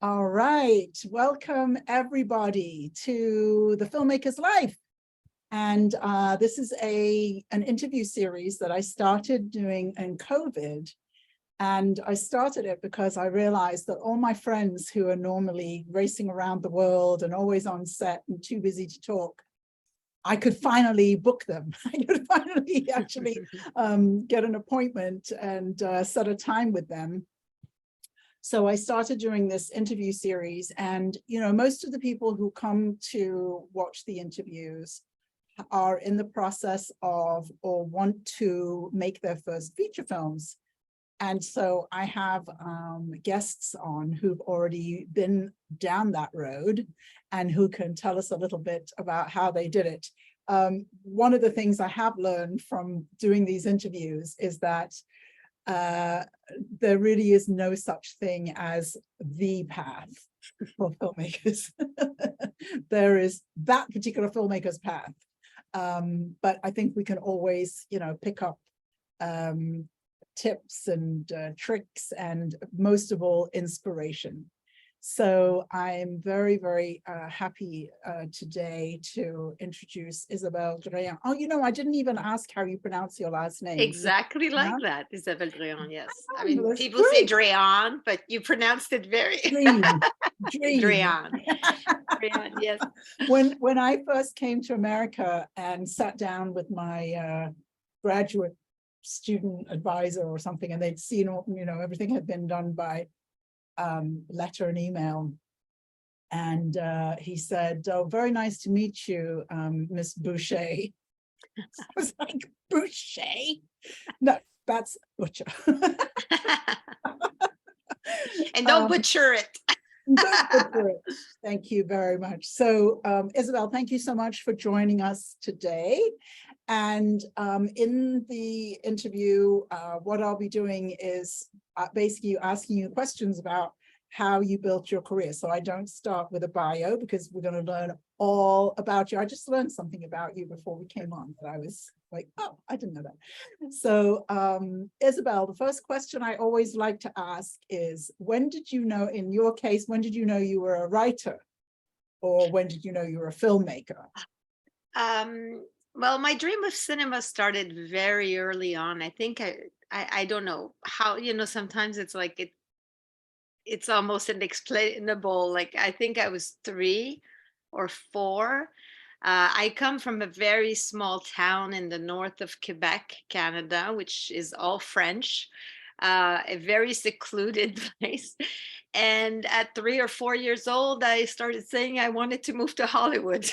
All right, welcome everybody to the Filmmaker's Life. And this is an interview series that I started doing in COVID. And I started it because I realized that all my friends who are normally racing around the world and always on set and too busy to talk, I could finally book them. I could finally actually get an appointment and set a time with them. So I started doing this interview series, and most of the people who come to watch the interviews are in the process of or want to make their first feature films. And so I have guests on who've already been down that road and who can tell us a little bit about how they did it. One of the things I have learned from doing these interviews is that there really is no such thing as the path for filmmakers. There is that particular filmmaker's path. But I think we can always, pick up tips and tricks and most of all, inspiration. So I'm very, very happy today to introduce Isabel Dréan. Oh, I didn't even ask how you pronounce your last name. Exactly like that, Isabel Dréan, yes. I mean, That's people say Dréan, but you pronounced it very... Dream. Dréan. Dréan, yes. When I first came to America and sat down with my graduate student advisor or something, and they'd seen, everything had been done by letter and email. And he said, "Oh, very nice to meet you, Miss Boucher." I was like, Boucher? No, that's Butcher. And don't butcher it. Don't butcher it. Thank you very much. So, Isabel, thank you so much for joining us today. And in the interview, what I'll be doing is basically asking you questions about how you built your career. So I don't start with a bio because we're going to learn all about you. I just learned something about you before we came on that I was like, oh, I didn't know that. So Isabel, the first question I always like to ask is, when did you know, in your case, when did you know you were a writer? Or when did you know you were a filmmaker? Well, my dream of cinema started very early on. I think I don't know how, sometimes it's like it's almost inexplainable. Like, I think I was 3 or 4. I come from a very small town in the north of Quebec, Canada, which is all French, a very secluded place. And at 3 or 4 years old, I started saying I wanted to move to Hollywood.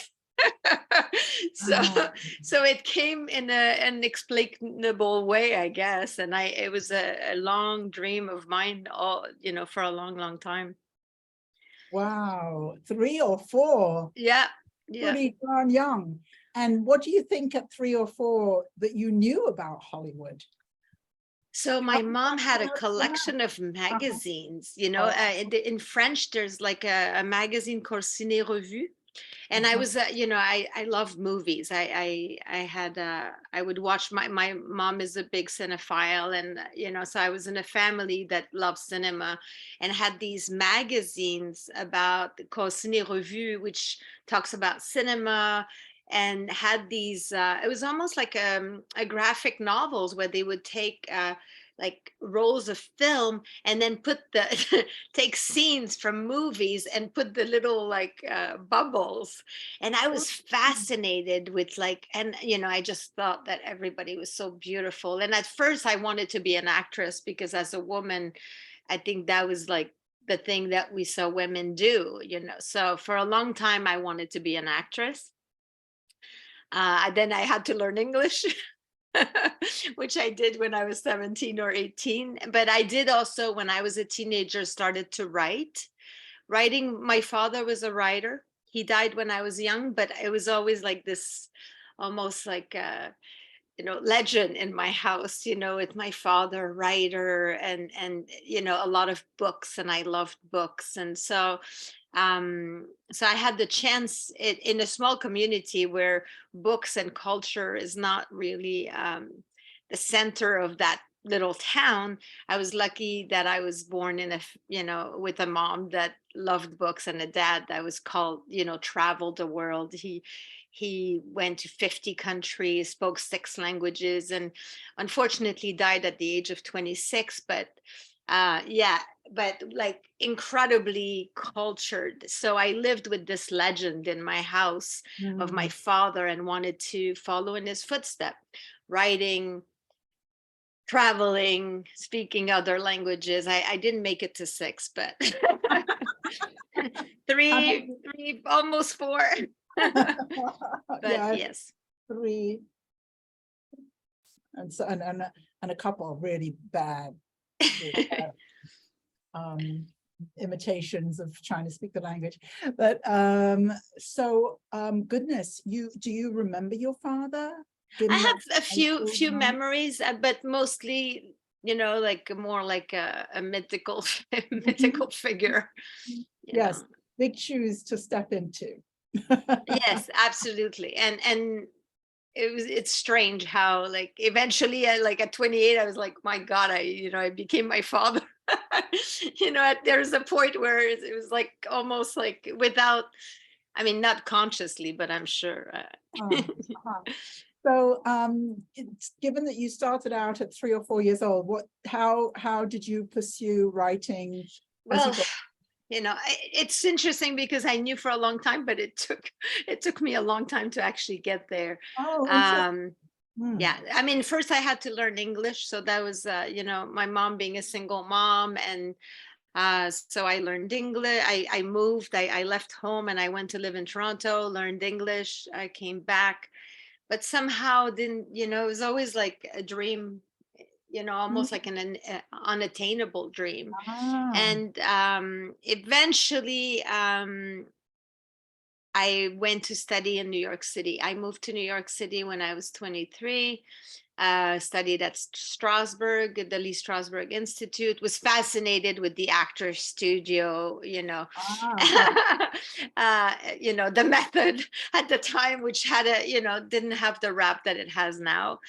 So it came in an explainable way, I guess, and it was a long dream of mine, for a long time. Wow, 3 or 4. Yeah. Pretty darn young. And what do you think at 3 or 4 that you knew about Hollywood? So my mom had a collection of magazines, in French, there's like a magazine called Ciné Revue. And I was, I love movies. I would watch, my mom is a big cinephile, and, so I was in a family that loved cinema and had these magazines called Ciné Revue, which talks about cinema, and had these, it was almost like a graphic novels where they would take, like rolls of film and then put take scenes from movies and put the little bubbles. And I was fascinated with and I just thought that everybody was so beautiful. And at first I wanted to be an actress because as a woman, I think that was like the thing that we saw women do, So for a long time I wanted to be an actress. Then I had to learn English. Which I did when I was 17 or 18. But I did also, when I was a teenager, started to write. Writing, my father was a writer. He died when I was young, but it was always like this, almost like a, legend in my house, with my father, writer, and a lot of books, and I loved books. And so I had the chance in a small community where books and culture is not really the center of that little town, I was lucky that I was born in with a mom that loved books and a dad that was called, traveled the world. He went to 50 countries, spoke 6 languages, and unfortunately died at the age of 26. But yeah, but like incredibly cultured. So I lived with this legend in my house of my father and wanted to follow in his footsteps, writing, traveling, speaking other languages. I didn't make it to 6, but three, almost 4. But Yeah, yes. 3, and so and a couple of really bad imitations of trying to speak the language. But goodness, do you remember your father? I have a few memories, but mostly, like more like a mythical mythical figure. Yes, big shoes to step into. Yes, absolutely. And it's strange how like eventually like at 28 I was like, my God, I became my father. There's a point where it was like almost like without, I mean, not consciously, but I'm sure. So it's given that you started out at 3 or 4 years old, how did you pursue writing? Well, it's interesting because I knew for a long time, but it took me a long time to actually get there. Yeah, I mean, first I had to learn English, so that was my mom being a single mom, and so I learned English. I moved, I left home and I went to live in Toronto, learned English. I came back, but somehow didn't, it was always like a dream, almost like an unattainable dream. And eventually I went to study in New York City. I moved to New York City when I was 23. Studied at Strasberg, the Lee Strasberg Institute, was fascinated with the actor's studio, the method at the time, which had didn't have the rap that it has now.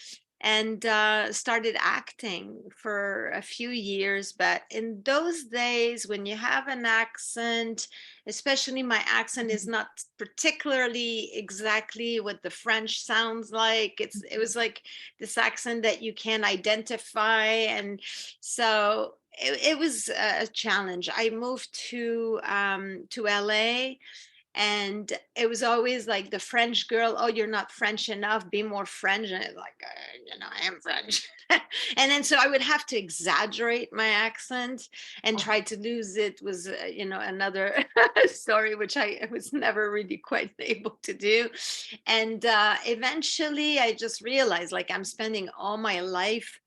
And started acting for a few years. But in those days, when you have an accent, especially my accent is not particularly exactly what the French sounds like. It was like this accent that you can identify. And so it was a challenge. I moved to LA. And it was always like the French girl, oh, you're not French enough, be more French. And it's like, I am French. And then so I would have to exaggerate my accent and try to lose it was, another story, which I was never really quite able to do. And eventually I just realized like I'm spending all my life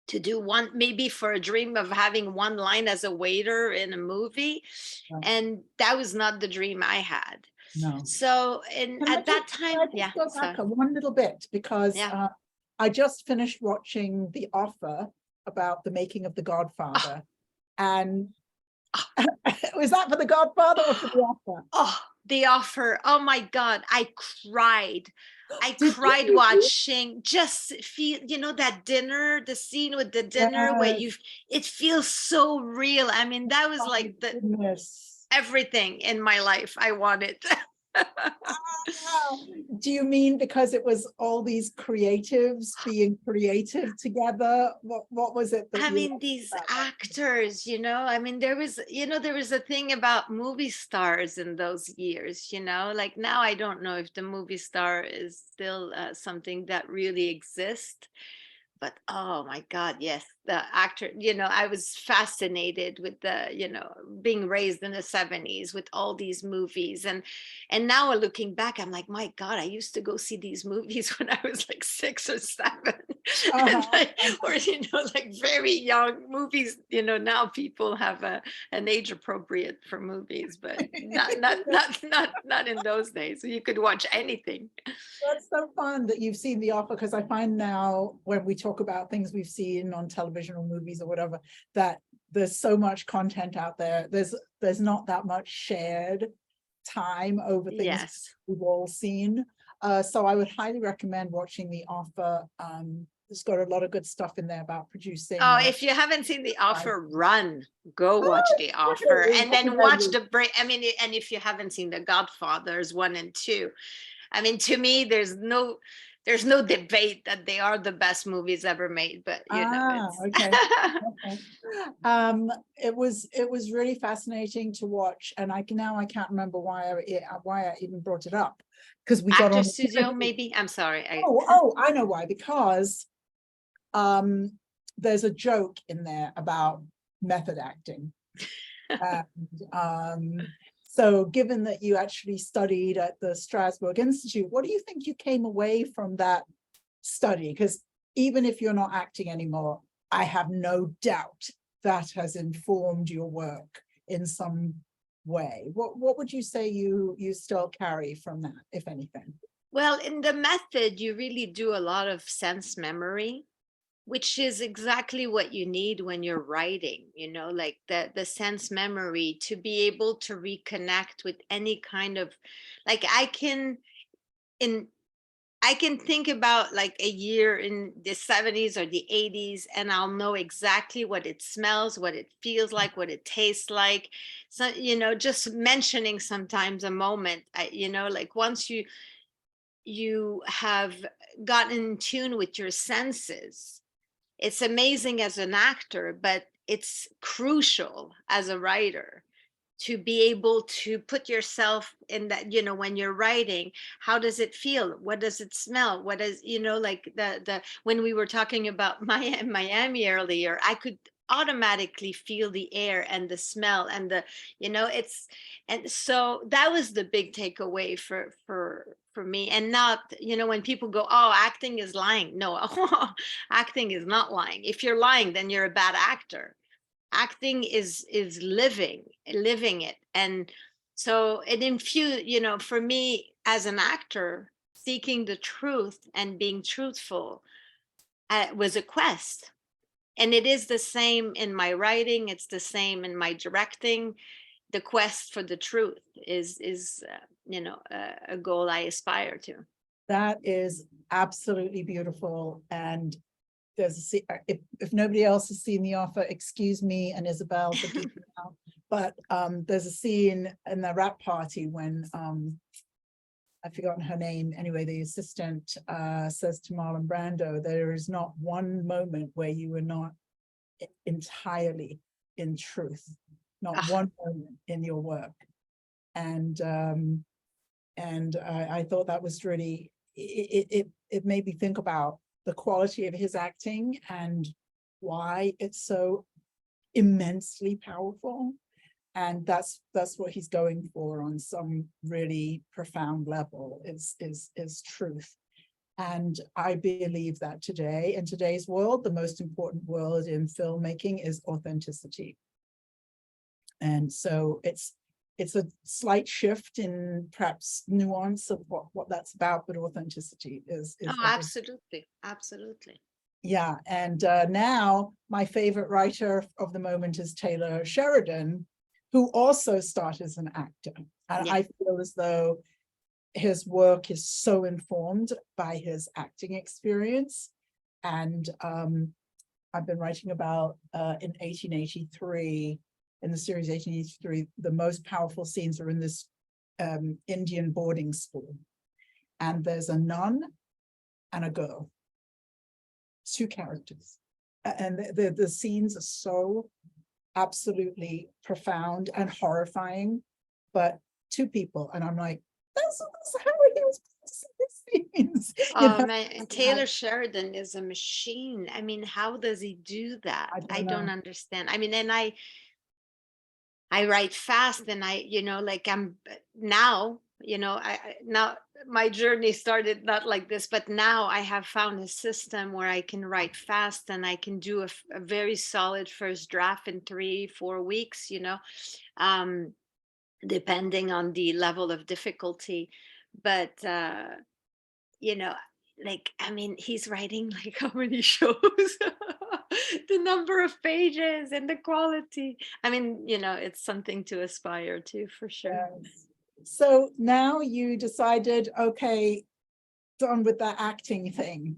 to do one, maybe for a dream of having one line as a waiter in a movie. And that was not the dream I had. No. So at that time, yeah. Go back one little bit, because I just finished watching The Offer about the making of The Godfather. And was that for The Godfather or for The Offer? Oh, The Offer. Oh my God. I cried cried watching, just feel, that dinner, the scene with the dinner where it feels so real. I mean, that was like everything in my life I wanted. Do you mean because it was all these creatives being creative together? What was it? I mean, these actors, I mean, there was a thing about movie stars in those years, like now I don't know if the movie star is still something that really exists. But oh my God, yes, the actor, I was fascinated with being raised in the 70s with all these movies. And now looking back, I'm like, my God, I used to go see these movies when I was like 6 or 7. Or, like very young movies, now people have an age appropriate for movies, but not in those days. So you could watch anything. That's so fun that you've seen The Offer, because I find now when we talk about things we've seen on television or movies or whatever, that there's so much content out there. There's not that much shared time over things we've all seen. So I would highly recommend watching The Offer. it's got a lot of good stuff in there about producing. Oh, if you haven't seen The Offer, run, go watch The Offer, and then watch the break. I mean, and if you haven't seen The Godfathers 1 and 2, I mean, to me, there's no debate that they are the best movies ever made. But you know, okay. It was really fascinating to watch, and I can't remember why I even brought it up, because we got Actor on studio, maybe. I'm sorry. I know why, because there's a joke in there about method acting. And, so given that you actually studied at the Strasbourg Institute, what do you think you came away from that study? Because even if you're not acting anymore, I have no doubt that has informed your work in some way. What would you say you still carry from that, if anything? Well, in the method, you really do a lot of sense memory, which is exactly what you need when you're writing, you know, like the sense memory to be able to reconnect with any kind of, like I can think about like a year in the 70s or the 80s, and I'll know exactly what it smells, what it feels like, what it tastes like. So, you know, just mentioning sometimes a moment, you know, like once you have gotten in tune with your senses, it's amazing as an actor, but it's crucial as a writer to be able to put yourself in that, you know, when you're writing, how does it feel? What does it smell? What is, you know, like when we were talking about Miami earlier, I could automatically feel the air and the smell and the, you know, and so that was the big takeaway for me. And not, you know, when people go, oh, acting is lying. No, acting is not lying. If you're lying, then you're a bad actor. Acting is living it. And so it infused, you know, for me as an actor, seeking the truth and being truthful was a quest. And it is the same in my writing, it's the same in my directing. The quest for the truth is you know, a goal I aspire to. That is absolutely beautiful. And there's if nobody else has seen The Offer, excuse me and Isabel for keeping it out, but there's a scene in the wrap party when I've forgotten her name, anyway, the assistant says to Marlon Brando, there is not one moment where you were not entirely in truth, not one moment in your work. And I thought that was really, it made me think about the quality of his acting and why it's so immensely powerful. And that's what he's going for on some really profound level, is truth. And I believe that today, in today's world, the most important word in filmmaking is authenticity. And so it's a slight shift in perhaps nuance of what that's about, but authenticity is oh, absolutely. Yeah. And now my favorite writer of the moment is Taylor Sheridan, who also started as an actor. And I feel as though his work is so informed by his acting experience. And I've been writing about in 1883, in the series 1883, the most powerful scenes are in this Indian boarding school. And there's a nun and a girl, 2 characters. And the scenes are so absolutely profound and horrifying, but 2 people. And I'm like, that's how he was scenes. Oh man, and Taylor Sheridan is a machine. I mean, how does he do that? I don't understand. I mean, and I write fast, and you know, like I'm now, you know, now my journey started not like this, but now I have found a system where I can write fast and I can do a very solid first draft in 3-4 weeks, you know, depending on the level of difficulty. But you know, like, I mean, he's writing like how many shows? The number of pages and the quality. I mean, you know, it's something to aspire to, for sure. Yes. So now you decided, okay, done with that acting thing.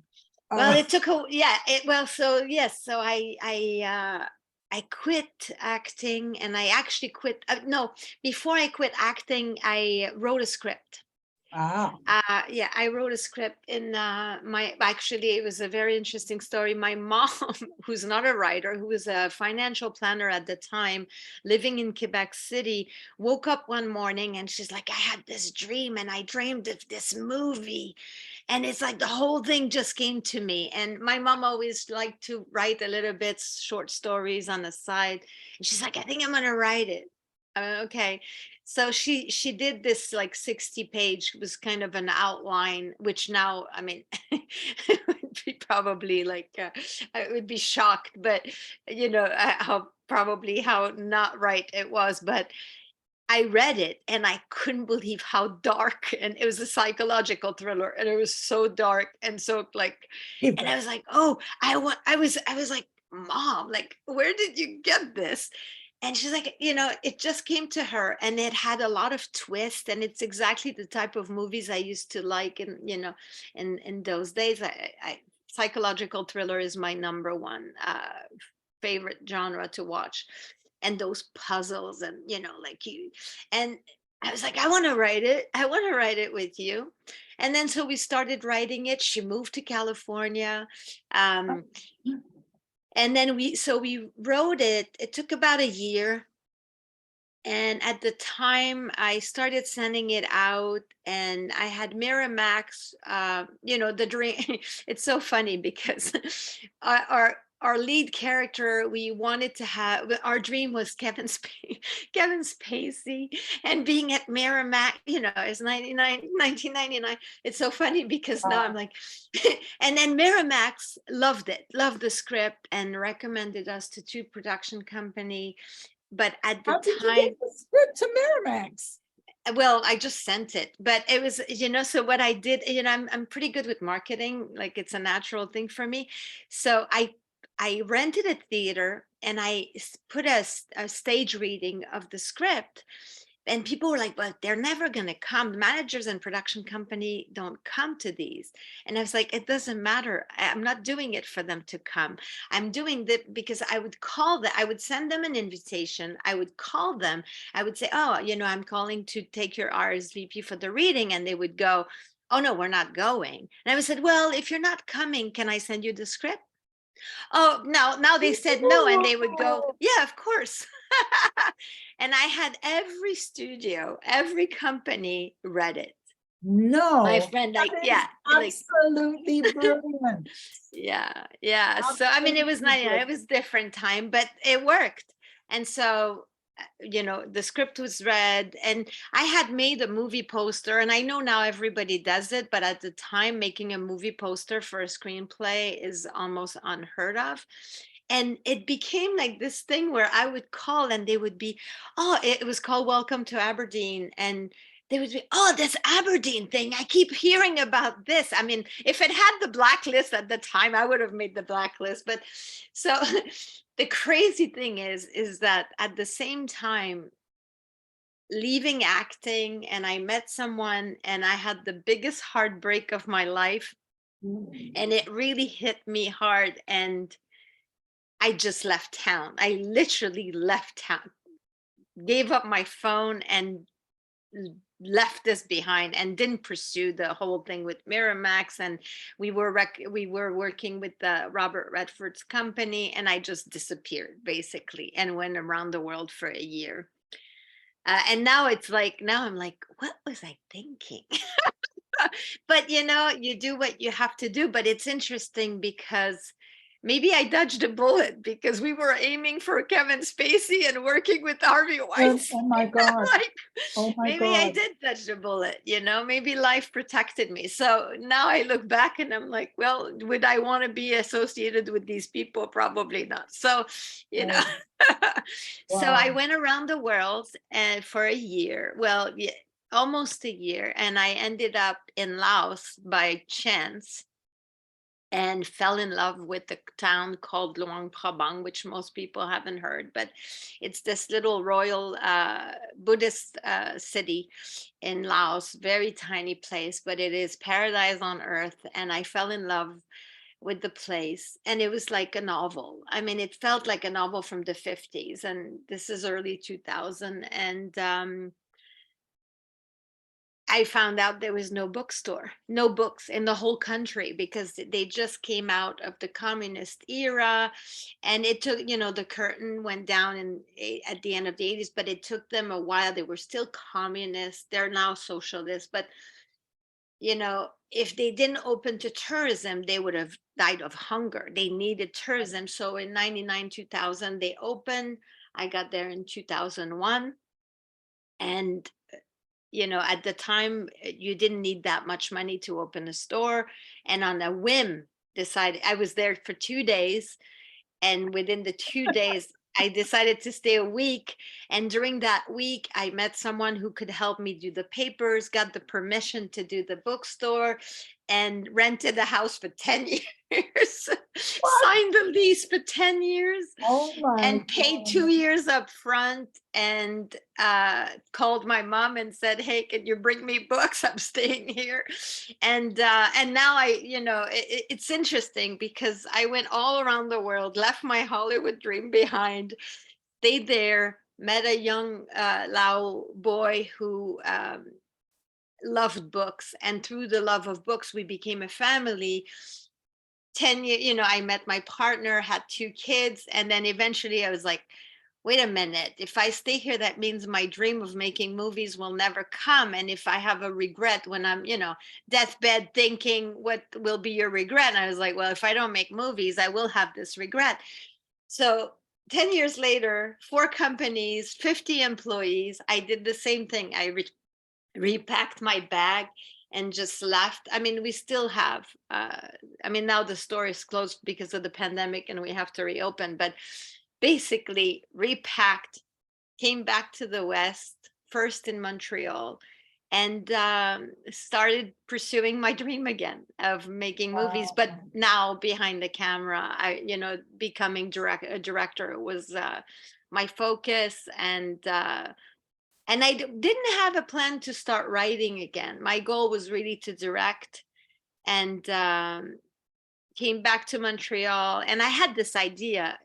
Well, it took a, yeah, well, so yes, so I quit acting, and I actually quit, no, before I quit acting, I wrote a script. Ah, Yeah, I wrote a script in actually, it was a very interesting story. My mom, who's not a writer, who was a financial planner at the time, living in Quebec City, woke up one morning and she's like, I had this dream and I dreamed of this movie. And it's like the whole thing just came to me. And my mom always liked to write a little bit short stories on the side. And she's like, I think I'm gonna write it. Okay. So she did this like 60-page, was kind of an outline, which now, I mean, it would be probably like, I would be shocked, but you know, how not right it was. But I read it and I couldn't believe how dark, and it was a psychological thriller, and it was so dark and so like, and I was like, oh, I was like, Mom, like, where did you get this? And she's like, you know, it just came to her, and it had a lot of twist, and it's exactly the type of movies I used to like, and you know, in those days, I psychological thriller is my number one favorite genre to watch. And those puzzles, and you know, like you, and I was like, I want to write it, I want to write it with you. And then so we started writing it. She moved to California, um, and then we wrote it. It took about a year, and at the time I started sending it out, and I had Miramax, you know, the dream. It's so funny because our lead character, we wanted to have, our dream was Kevin Spacey, and being at Miramax, you know, it's 1999. It's so funny because now I'm like, and then Miramax loved it, loved the script, and recommended us to two production company. But at the how did you time, get the script to Miramax? well, I just sent it, but it was, you know, so what I did, you know, I'm pretty good with marketing, like it's a natural thing for me. So I rented a theater, and I put a stage reading of the script, and people were like, but they're never going to come. Managers and production company don't come to these. And I was like, it doesn't matter. I'm not doing it for them to come. I'm doing that because I would call them, I would send them an invitation, I would call them, I would say, oh, you know, I'm calling to take your RSVP for the reading. And they would go, oh no, we're not going. And I said, well, if you're not coming, can I send you the script? Oh, no, now they said no, and they would go, yeah, of course. And I had every studio, every company read it. My No, friend, that like, is yeah, like, absolutely brilliant. yeah. So, I mean, it was Absolutely not, you know, it brilliant. was different time, but it worked. And so, you know, the script was read, and I had made a movie poster, and I know now everybody does it, but at the time, making a movie poster for a screenplay is almost unheard of. And it became like this thing where I would call, and they would be, oh, it was called Welcome to Aberdeen. And they would be, oh, this Aberdeen thing, I keep hearing about this. I mean, if it had the blacklist at the time, I would have made the blacklist. But so the crazy thing is that at the same time, leaving acting, and I met someone, and I had the biggest heartbreak of my life, and it really hit me hard. And I just left town. I literally left town, gave up my phone, and left this behind, and didn't pursue the whole thing with Miramax. And we were working with Robert Redford's company, and I just disappeared basically, and went around the world for a year. And now it's like, now I'm like, what was I thinking? But you know, you do what you have to do. But it's interesting because maybe I dodged a bullet, because we were aiming for Kevin Spacey and working with Harvey Weinstein. Oh my God. Like, Oh my maybe I God. did dodge the bullet, you know, maybe life protected me. So now I look back and I'm like, well, would I want to be associated with these people? Probably not. So, you know, so I Wow. went around the world, and for a year, well, yeah, almost a year. And I ended up in Laos by chance, and fell in love with the town called Luang Prabang, which most people haven't heard, but it's this little royal Buddhist city in Laos, very tiny place, but it is paradise on earth. And I fell in love with the place, and it was like a novel. I mean, it felt like a novel from the 50s, and this is early 2000. And I found out there was no bookstore, no books in the whole country, because they just came out of the communist era. And it took, the curtain went down at the end of the 80s, but it took them a while. They were still communists. They're now socialists. But, if they didn't open to tourism, they would have died of hunger. They needed tourism. So in 99, 2000, they opened. I got there in 2001. And at the time, you didn't need that much money to open a store. And on a whim, decided, I was there for 2 days. And within the 2 days, I decided to stay a week. And during that week, I met someone who could help me do the papers, got the permission to do the bookstore, and rented a house for 10 years, signed the lease for 10 years, Oh my and paid God. 2 years up front, and called my mom and said, hey, can you bring me books? I'm staying here. And now it's interesting, because I went all around the world, left my Hollywood dream behind, stayed there, met a young Lao boy who loved books, and through the love of books, we became a family. 10 years, I met my partner, had 2 kids, and then eventually I was like, wait a minute, if I stay here, that means my dream of making movies will never come. And if I have a regret when I'm, deathbed thinking, what will be your regret? And I was like, well, if I don't make movies, I will have this regret. So 10 years later, 4 companies, 50 employees, I did the same thing. I repacked my bag and just left. I mean, we still have, now the store is closed because of the pandemic and we have to reopen, but basically repacked, came back to the West, first in Montreal, and started pursuing my dream again of making movies. But now behind the camera, becoming a director was my focus. And I didn't have a plan to start writing again. My goal was really to direct, and came back to Montreal. And I had this idea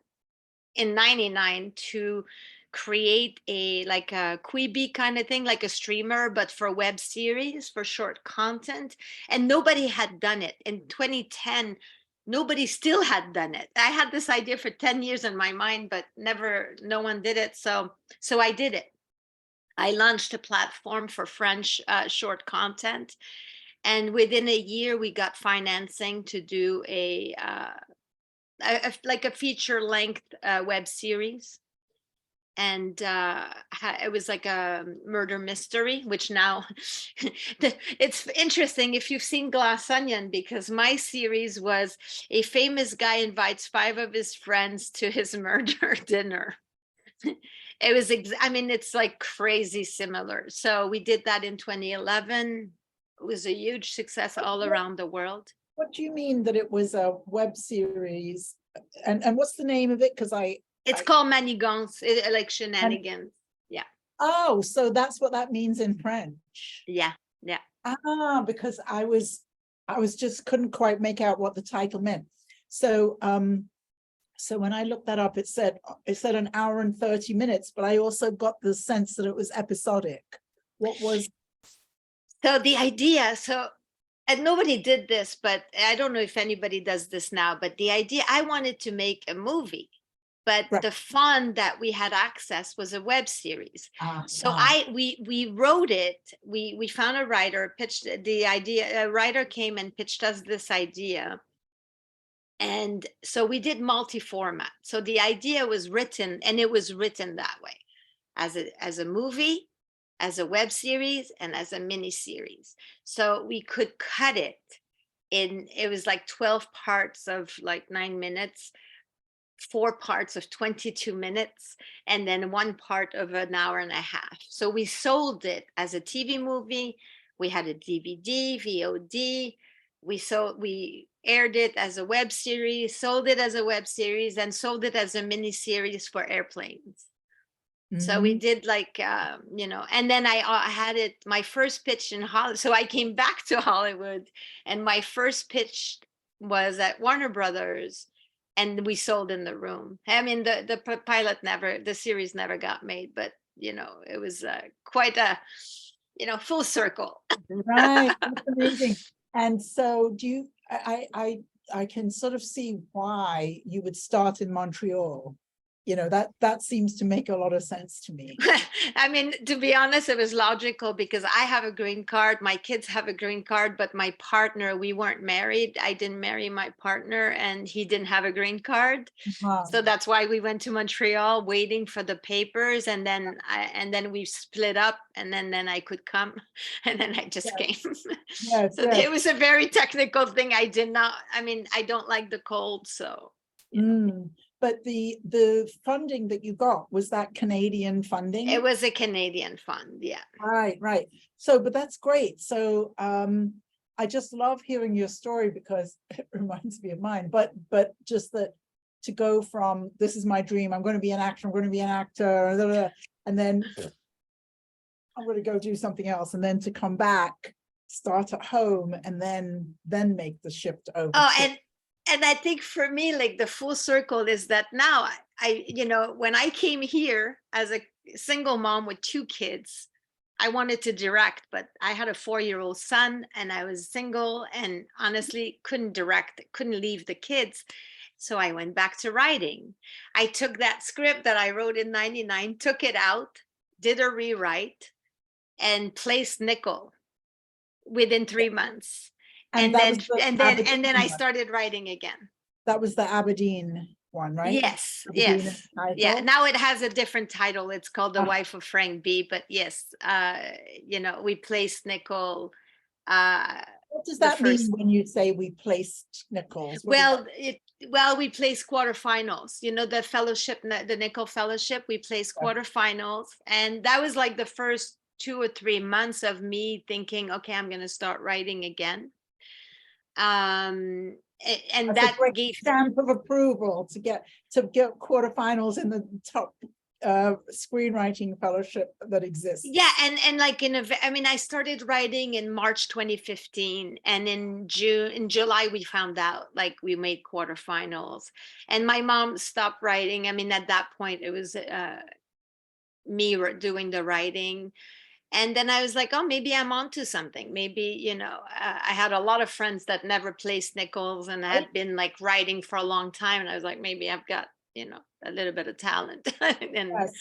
in 99 to create a Quibi kind of thing, like a streamer, but for web series, for short content. And nobody had done it. In 2010, nobody still had done it. I had this idea for 10 years in my mind, but no one did it. So I did it. I launched a platform for French short content, and within a year we got financing to do a feature-length web series, and it was like a murder mystery, which now it's interesting if you've seen Glass Onion, because my series was a famous guy invites 5 of his friends to his murder dinner. It was, it's like crazy similar. So we did that in 2011. It was a huge success all around the world. What do you mean that it was a web series? And what's the name of it? Because it's called Manigance, like shenanigans. Yeah. Oh, so that's what that means in French. Yeah. Yeah. Because I was just couldn't quite make out what the title meant. So so when I looked that up, it said an hour and 30 minutes, but I also got the sense that it was episodic. What was? So the idea, and nobody did this, but I don't know if anybody does this now, but the idea, I wanted to make a movie, but the fund that we had access was a web series. So we wrote it, we found a writer, pitched the idea, a writer came and pitched us this idea. And so we did multi-format. So the idea was written, and it was written that way, as a movie, as a web series, and as a mini series. So we could cut it it was like 12 parts of like 9 minutes, 4 parts of 22 minutes, and then 1 part of an hour and a half. So we sold it as a TV movie. We had a DVD, VOD. We aired it as a web series, sold it as a web series, and sold it as a mini series for airplanes. So we did and then I had it, my first pitch in Hollywood. So I came back to Hollywood, and my first pitch was at Warner Brothers, and we sold in the room. I mean, the series never got made, but it was quite a full circle. Right, that's amazing. And so I can sort of see why you would start in Montreal. That seems to make a lot of sense to me. I mean, to be honest, it was logical because I have a green card, my kids have a green card, but my partner, we weren't married. I didn't marry my partner, and he didn't have a green card. So that's why we went to Montreal, waiting for the papers, and then we split up, and then I could come, and then I just came. Yes, So it was a very technical thing. I don't like the cold, so. But the funding that you got, was that Canadian funding? It was a Canadian fund, yeah. Right. So, but that's great. So I just love hearing your story because it reminds me of mine, but just that to go from, this is my dream, I'm going to be an actor, and then I'm going to go do something else, and then to come back, start at home, and then make the shift over. And I think for me, like, the full circle is that now I when I came here as a single mom with 2 kids, I wanted to direct, but I had a 4-year-old son and I was single, and honestly couldn't direct, couldn't leave the kids. So I went back to writing. I took that script that I wrote in '99, took it out, did a rewrite, and placed Nicholl within 3 months. And then I started writing again. That was the Aberdeen one, right? Yes, yes. Yeah. Now it has a different title. It's called The Wife of Frank B. But yes, we placed Nicholl. What does that mean when you say we placed Nicholl? We placed quarterfinals. The fellowship, the Nicholl Fellowship. We placed quarterfinals, and that was like the first 2 or 3 months of me thinking, okay, I'm going to start writing again. And that gave stamp of approval to get quarterfinals in the top screenwriting fellowship that exists. Yeah, and like I started writing in March 2015, and in July we found out, like, we made quarterfinals, and my mom stopped writing. At that point it was me doing the writing. And then I was like, oh, maybe I'm onto something. Maybe, I had a lot of friends that never placed Nicholl and had been like writing for a long time. And I was like, maybe I've got, a little bit of talent. Yes.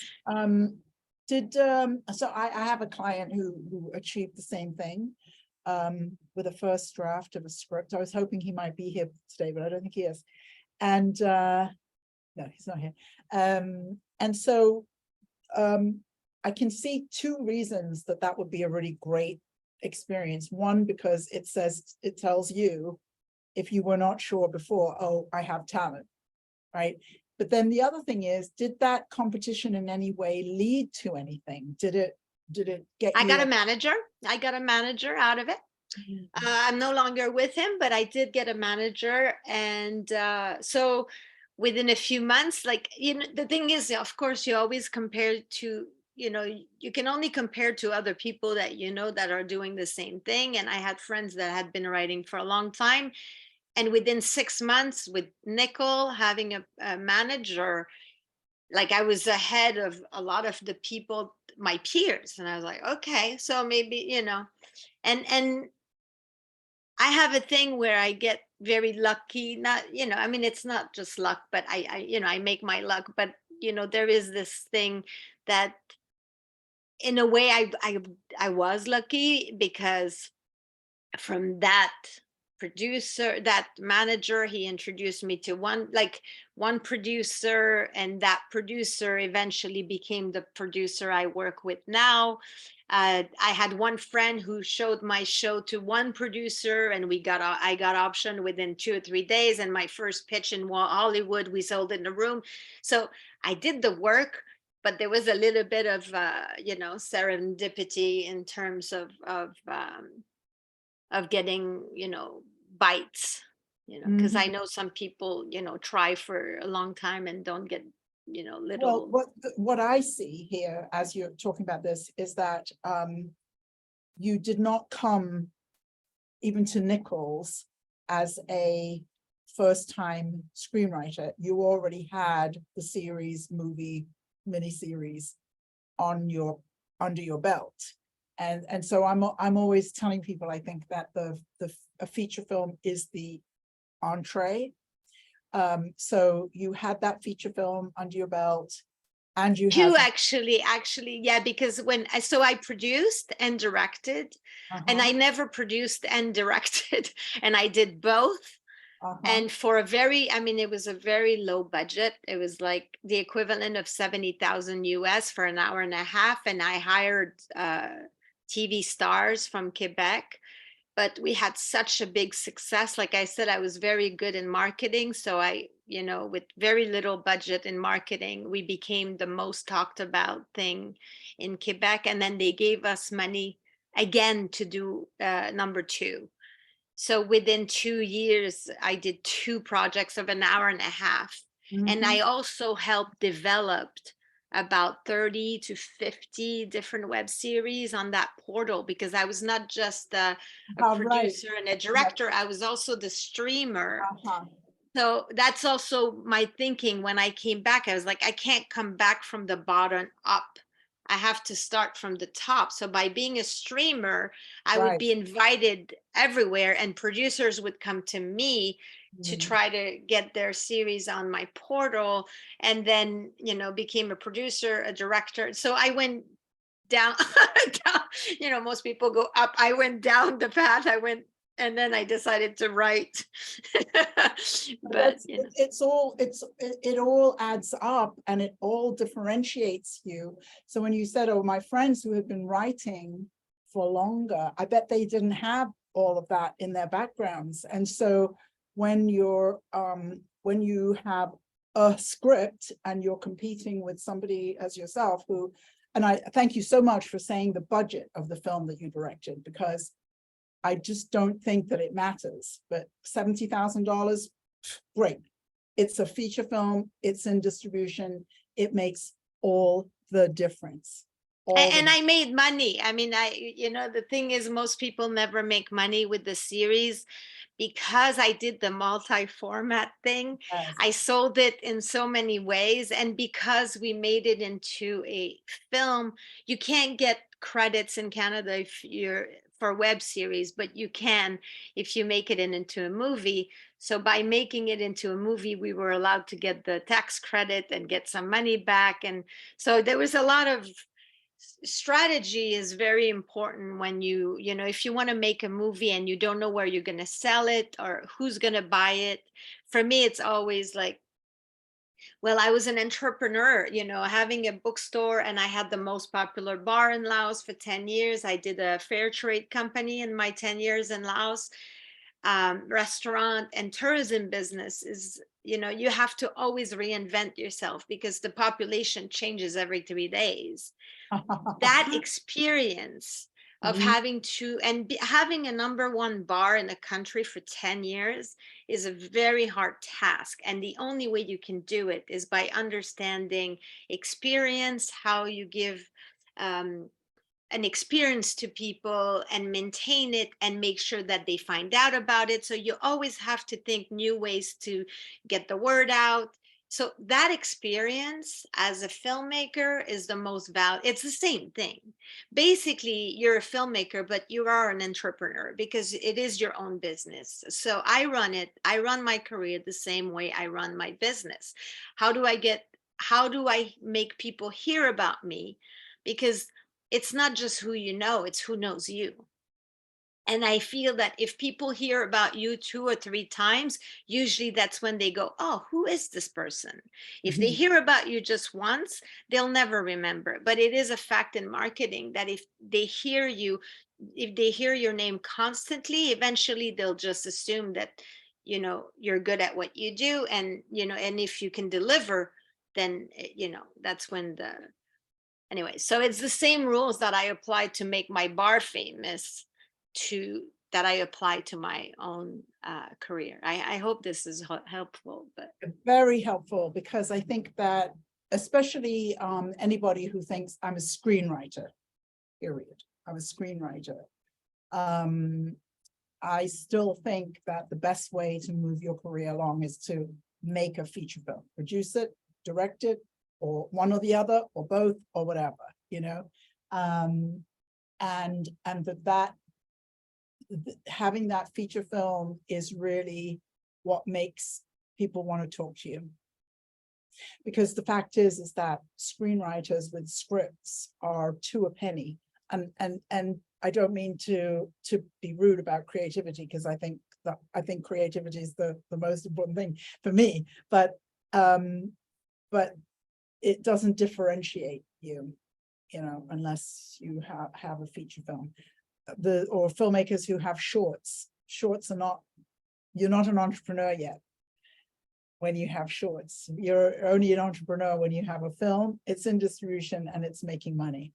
So I have a client who achieved the same thing with a first draft of a script. I was hoping he might be here today, but I don't think he is. And no, he's not here. And so I can see 2 reasons that would be a really great experience. One, because it tells you, if you were not sure before, oh, I have talent, right? But then the other thing is, did that competition in any way lead to anything? Did it get I got a manager. I got a manager out of it. I'm no longer with him, but I did get a manager. And so within a few months, like, the thing is, of course, you always compare to, you can only compare to other people that that are doing the same thing. And I had friends that had been writing for a long time, and within 6 months with Nicholl having a manager, like, I was ahead of a lot of the people, my peers, and I was like, okay, so maybe, and I have a thing where I get very lucky. Not, it's not just luck, but I make my luck. But there is this thing that, in a way, I was lucky, because from that manager, he introduced me to one producer, and that producer eventually became the producer I work with now. I had one friend who showed my show to one producer, and I got optioned within 2 or 3 days, and my first pitch in Hollywood, we sold in the room. So I did the work, but there was a little bit of serendipity in terms of getting bites, because I know some people try for a long time and don't get little. Well, what I see here as you're talking about this is that you did not come even to Nicholl's as a first-time screenwriter. You already had the series, movie, miniseries under your belt. And so I'm always telling people, I think that a feature film is the entree. So you had that feature film under your belt, and you Two, had actually, yeah, because I produced and directed, and I never produced and directed, and I did both. And for it was a very low budget. It was like the equivalent of 70,000 US for an hour and a half. And I hired TV stars from Quebec, but we had such a big success. Like I said, I was very good in marketing. So with very little budget in marketing, we became the most talked about thing in Quebec. And then they gave us money again to do number two. So within 2 years, I did 2 projects of an hour and a half. And I also helped developed about 30 to 50 different web series on that portal, because I was not just a producer and a director, I was also the streamer. So that's also my thinking. When I came back, I was like, I can't come back from the bottom up. I have to start from the top. So by being a streamer, I would be invited everywhere, and producers would come to me to try to get their series on my portal, and then, became a producer, a director. So I went down, most people go up. I went down the path. And then I decided to write. But it all adds up, and it all differentiates you. So when you said, oh, my friends who had been writing for longer, I bet they didn't have all of that in their backgrounds. And so when when you have a script and you're competing with somebody as yourself and I thank you so much for saying the budget of the film that you directed, because I just don't think that it matters, but $70,000, great. It's a feature film, it's in distribution, it makes all the difference. And I made money. The thing is, most people never make money with the series, because I did the multi-format thing. Yes. I sold it in so many ways. And because we made it into a film, you can't get credits in Canada if you're for web series, but you can if you make it into a movie. So by making it into a movie, we were allowed to get the tax credit and get some money back. And so there was a lot of strategy is very important when if you want to make a movie and you don't know where you're going to sell it or who's going to buy it. For me, it's always like, well, I was an entrepreneur, having a bookstore, and I had the most popular bar in Laos for 10 years. I did a fair trade company in my 10 years in Laos. Restaurant and tourism business is, you have to always reinvent yourself, because the population changes every 3 days. That experience of having having a #1 bar in a country for 10 years is a very hard task. And the only way you can do it is by understanding experience, how you give an experience to people and maintain it and make sure that they find out about it. So you always have to think new ways to get the word out. So that experience as a filmmaker is the most valuable. It's the same thing. Basically, you're a filmmaker, but you are an entrepreneur, because it is your own business. So I run my career the same way I run my business. How do I make people hear about me? Because it's not just who you know, it's who knows you. And I feel that if people hear about you 2 or 3 times, usually that's when they go, oh, who is this person? If they hear about you just once, they'll never remember. But it is a fact in marketing that if they hear your name constantly, eventually they'll just assume that, you're good at what you do. And, and if you can deliver, then, that's when anyway, so it's the same rules that I applied to make my bar famous that I apply to my own career. I hope this is helpful. But very helpful, because I think that especially anybody who thinks I'm a screenwriter, period. I'm a screenwriter. I still think that the best way to move your career along is to make a feature film, produce it, direct it, or one or the other, or both, or whatever, you know. And that having that feature film is really what makes people want to talk to you. Because the fact is that screenwriters with scripts are two a penny. And I don't mean to be rude about creativity, because I think creativity is the most important thing for me, but it doesn't differentiate you, you know, unless you have a feature film. Or filmmakers who have shorts are not, you're not an entrepreneur yet when you have shorts. You're only an entrepreneur when you have a film, it's in distribution, and it's making money.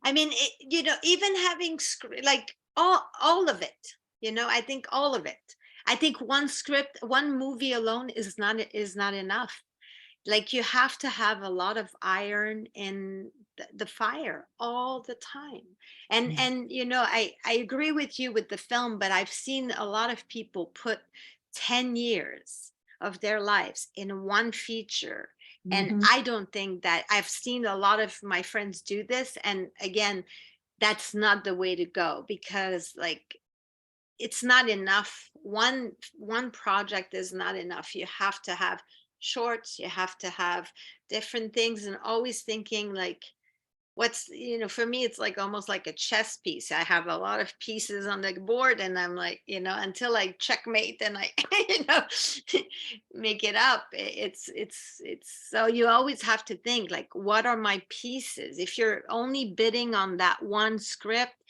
I mean, you know, even having like all of it, you know, I think all of it. I think one script, one movie alone is not enough. Like, you have to have a lot of iron in the fire all the time. And you know, I agree with you with the film, but I've seen a lot of people put 10 years of their lives in one feature. And I don't think that, I've seen a lot of my friends do this. And again, that's not the way to go, because like, it's not enough. One project is not enough. You have to have shorts, you have to have different things, and always thinking like, what's, you know, for me, it's like almost like a chess piece. I have a lot of pieces on the board, and I'm like, you know, until I checkmate and I, you know, make it up. It's so you always have to think like, what are my pieces? If you're only bidding on that one script,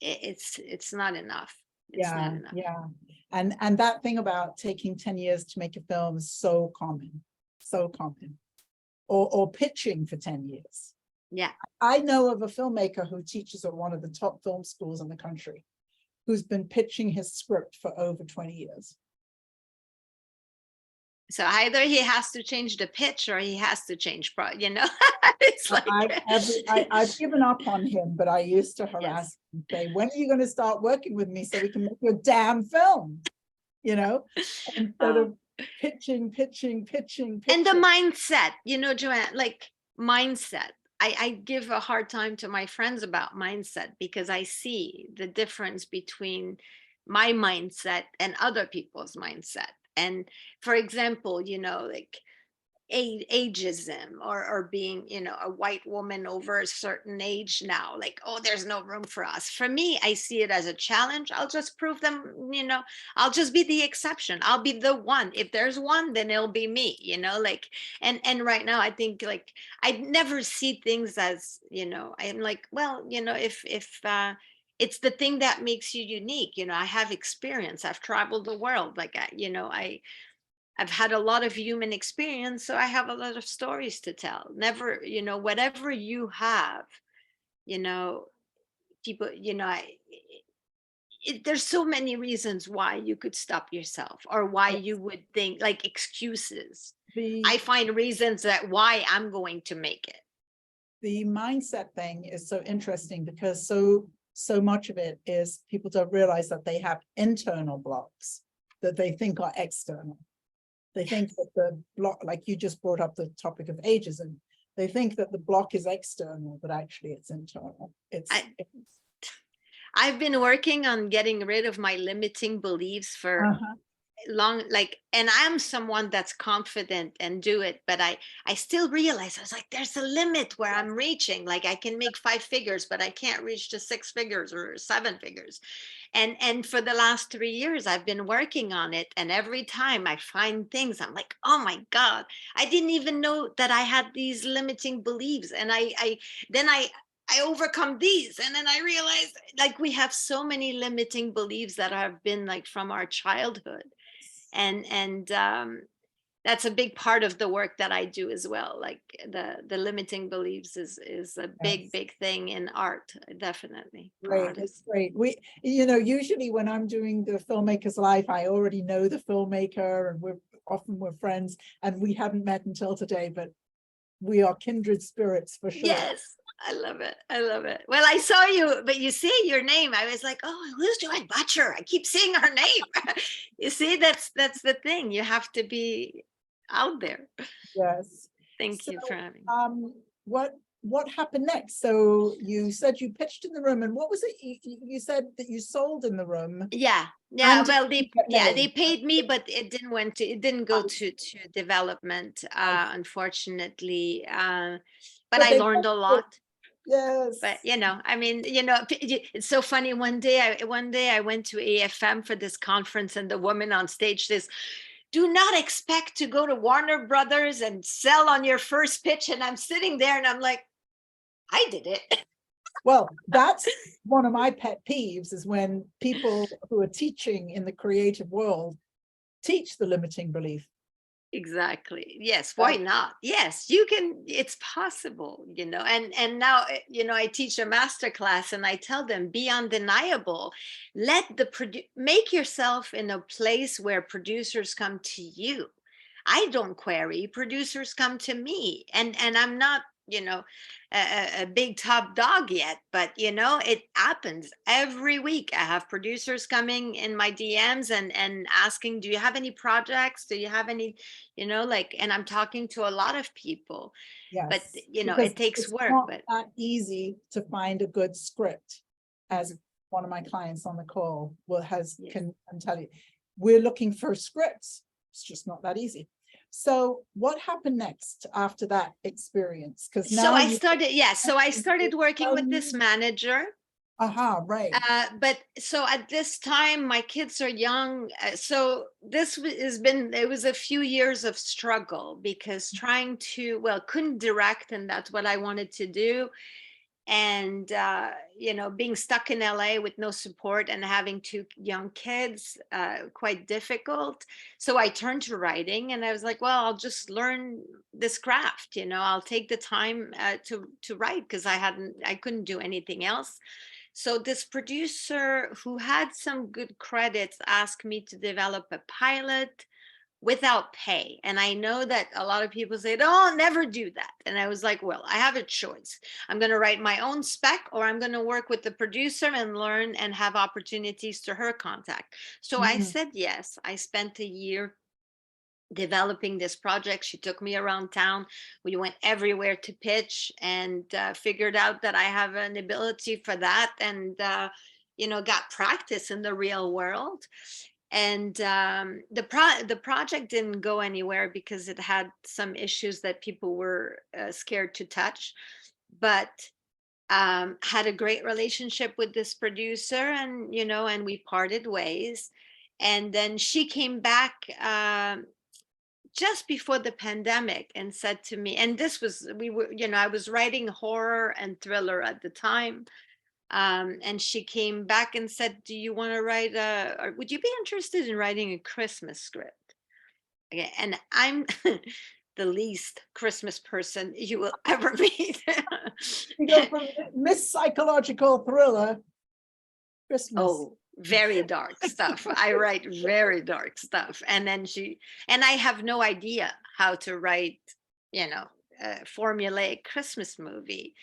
it's not enough. It's not enough. Yeah. And that thing about taking 10 years to make a film is so common. Or pitching for 10 years. Yeah. I know of a filmmaker who teaches at one of the top film schools in the country, who's been pitching his script for over 20 years. So either he has to change the pitch, or he has to change, you know. It's like I've given up on him, but I used to harass him and say, when are you going to start working with me so we can make your damn film? You know, instead of pitching. And the mindset, you know, Joanne, like mindset. I give a hard time to my friends about mindset, because I see the difference between my mindset and other people's mindset. And for example, you know, like ageism, or being, you know, a white woman over a certain age now, like, oh, there's no room for us. For me, I see it as a challenge. I'll just prove them, you know, I'll just be the exception. I'll be the one. If there's one, then it'll be me, you know, like, and right now I think like, I never see things as, you know, I'm like, well, you know, if it's the thing that makes you unique. You know, I have experience, I've traveled the world, like, you know, I've had a lot of human experience, so I have a lot of stories to tell. Never, you know, whatever you have, you know, people, you know, there's so many reasons why you could stop yourself, or why you would think, like, excuses. I find reasons that why I'm going to make it. The mindset thing is so interesting, because so much of it is people don't realize that they have internal blocks that they think are external. They think that the block, like you just brought up the topic of ageism, they think that the block is external, but actually it's internal. I've been working on getting rid of my limiting beliefs for long, like, and I'm someone that's confident and do it, but I still realize, I was like, there's a limit where I'm reaching. Like, I can make 5 figures, but I can't reach to 6 figures or 7 figures. And for the last 3 years, I've been working on it. And every time I find things, I'm like, oh my God, I didn't even know that I had these limiting beliefs. And then I overcome these. And then I realized, like, we have so many limiting beliefs that have been like from our childhood. And that's a big part of the work that I do as well. Like, the limiting beliefs is a big thing in art, definitely. Great, it's great. We, you know, usually when I'm doing the Filmmaker's Life, I already know the filmmaker, and we're friends, and we haven't met until today, but we are kindred spirits for sure. Yes. I love it. I love it. Well, I saw you, but you say your name. I was like, oh, who's Joanne Butcher? I keep seeing her name. You see, that's the thing. You have to be out there. Yes. Thank So, you for having me. what happened next? So you said you pitched in the room, and what was it? You said that you sold in the room. Yeah. Yeah. And Well, they made. paid me, but it didn't go to development, unfortunately. But I they learned a paid lot. Yes. But I mean, it's so funny. One day I went to AFM for this conference, and the woman on stage says, do not expect to go to Warner Brothers and sell on your first pitch. And I'm sitting there and I'm like, I did it. Well, that's one of my pet peeves, is when people who are teaching in the creative world teach the limiting belief. Exactly. Yes. Why not? Yes, you can. It's possible, and now, I teach a master class and I tell them, be undeniable. Let make yourself in a place where producers come to you. I don't query, producers come to me, and I'm not, a big top dog yet, but it happens every week. I have producers coming in my DMs and asking, do you have any projects? Do you have any, and I'm talking to a lot of people. Yes, but because it takes it's work. not But that easy to find a good script, as one of my clients on the call can tell you. We're looking for scripts. It's just not that easy. So what happened next after that experience? Because now I started working with this manager. Right. But so at this time, my kids are young. So it was a few years of struggle, because couldn't direct, and that's what I wanted to do. And, being stuck in LA with no support and having two young kids, quite difficult. So I turned to writing, and I was like, well, I'll just learn this craft, I'll take the time to write, because I couldn't do anything else. So this producer, who had some good credits, asked me to develop a pilot without pay. And I know that a lot of people say, oh, never do that. And I was like, well, I have a choice. I'm going to write my own spec, or I'm going to work with the producer and learn and have opportunities to her contact. So I said yes. I spent a year developing this project. She took me around town. We went everywhere to pitch, and figured out that I have an ability for that, and got practice in the real world. And the project didn't go anywhere because it had some issues that people were scared to touch, but had a great relationship with this producer, and and we parted ways. And then she came back just before the pandemic and said to me, and I was writing horror and thriller at the time. And she came back and said, do you want to write or would you be interested in writing a Christmas script? Okay, and I'm the least Christmas person you will ever meet. You go from Miss Psychological Thriller, Christmas. Oh, very dark stuff. I write very dark stuff. And then I have no idea how to write, a formulaic Christmas movie.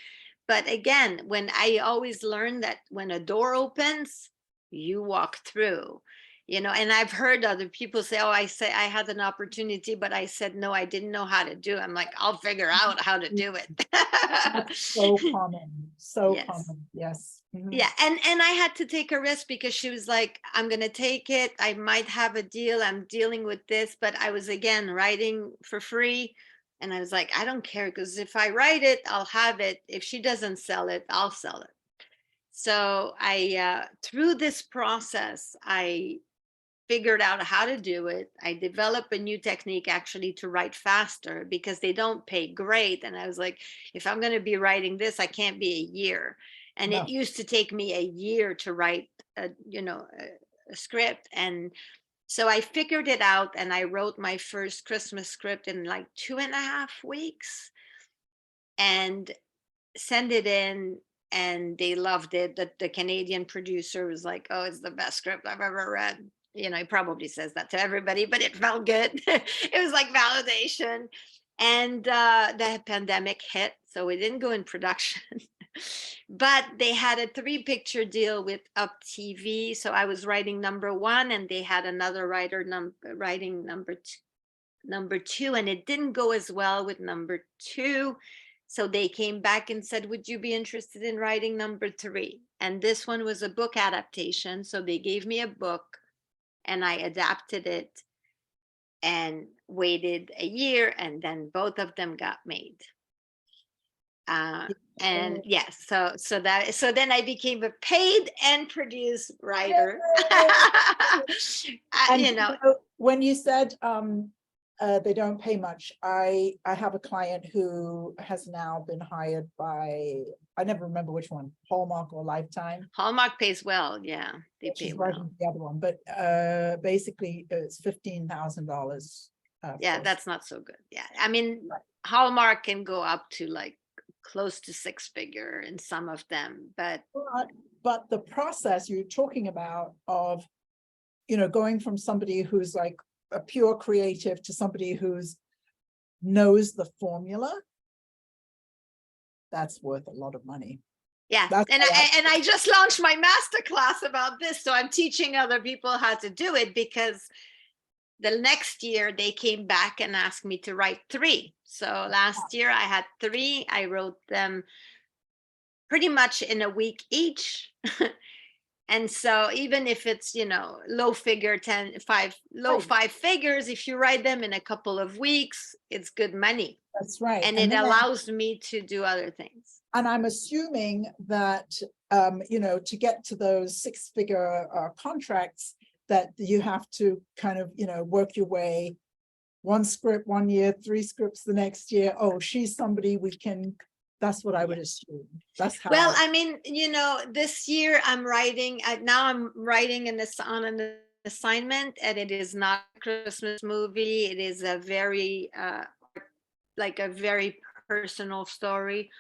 But again, when I always learn that when a door opens, you walk through, and I've heard other people say, oh, I had an opportunity, but I said, no, I didn't know how to do it. I'm like, I'll figure out how to do it. That's so common. So Yes. common. Yes. Yeah. And I had to take a risk, because she was like, I'm going to take it. I might have a deal. I'm dealing with this. But I was, again, writing for free. And I was like, I don't care, because if I write it, I'll have it. If she doesn't sell it, I'll sell it. So through this process, I figured out how to do it. I developed a new technique, actually, to write faster, because they don't pay great. And I was like, if I'm going to be writing this, I can't be a year. And it used to take me a year to write a script. And so I figured it out, and I wrote my first Christmas script in like 2.5 weeks, and sent it in, and they loved it. The Canadian producer was like, oh, it's the best script I've ever read. He probably says that to everybody, but it felt good. It was like validation. And the pandemic hit. So we didn't go in production. But they had a 3-picture deal with Up TV. So I was writing #1, and they had another writer writing number 2, and it didn't go as well with #2. So they came back and said, would you be interested in writing #3? And this one was a book adaptation. So they gave me a book and I adapted it and waited a year, and then both of them got made. And yes, so then I became a paid and produced writer. And You know, when you said they don't pay much, I have a client who has now been hired by, I never remember which one, Hallmark or Lifetime. Hallmark pays well. Yeah, they pay She's well. writing the other one, but basically it's $15,000. Yeah, that's not so good. Yeah, I mean, Hallmark can go up to like close to 6-figure in some of them, but the process you're talking about of, going from somebody who's like a pure creative to somebody who's knows the formula, that's worth a lot of money. Yeah, and I just launched my masterclass about this, so I'm teaching other people how to do it, because the next year they came back and asked me to write 3. So last year I had 3. I wrote them pretty much in a week each. And so even if it's, low 5 figures, if you write them in a couple of weeks, it's good money. That's right. And it allows me to do other things. And I'm assuming that, to get to those 6-figure contracts, that you have to kind of, work your way, 1 script 1 year, 3 scripts the next year. Oh, she's somebody we can, that's what I would assume. That's how. Well, I mean, this year I'm writing, on an assignment, and it is not a Christmas movie. It is a very, a very personal story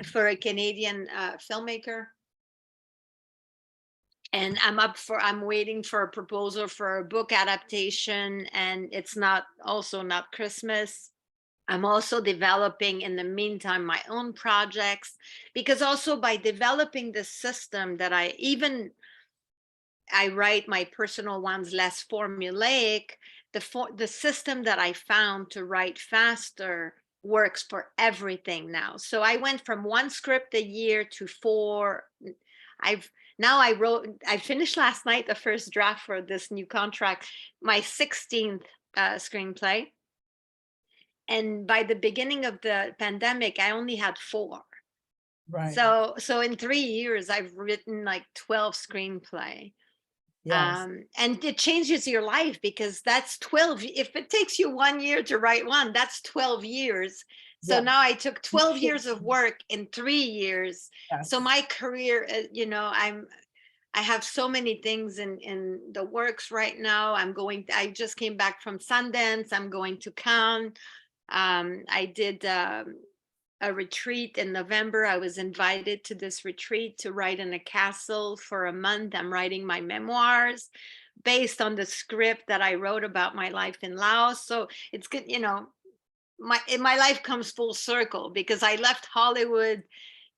for a Canadian filmmaker. And I'm waiting for a proposal for a book adaptation, and it's also not Christmas. I'm also developing in the meantime my own projects, because also by developing the system that I write my personal ones less formulaic, the system that I found to write faster works for everything now. So I went from 1 script a year to 4. I finished last night the first draft for this new contract, my 16th screenplay. And by the beginning of the pandemic, I only had 4. Right. So in 3 years, I've written like 12 screenplay. Yes. And it changes your life, because that's 12. If it takes you 1 year to write one, that's 12 years. So Yeah. now I took 12 years of work in 3 years. Yes. So my career, I have so many things in the works right now. I just came back from Sundance. I'm going to Cannes. I did a retreat in November. I was invited to this retreat to write in a castle for a month. I'm writing my memoirs based on the script that I wrote about my life in Laos. So it's good, my life comes full circle, because I left Hollywood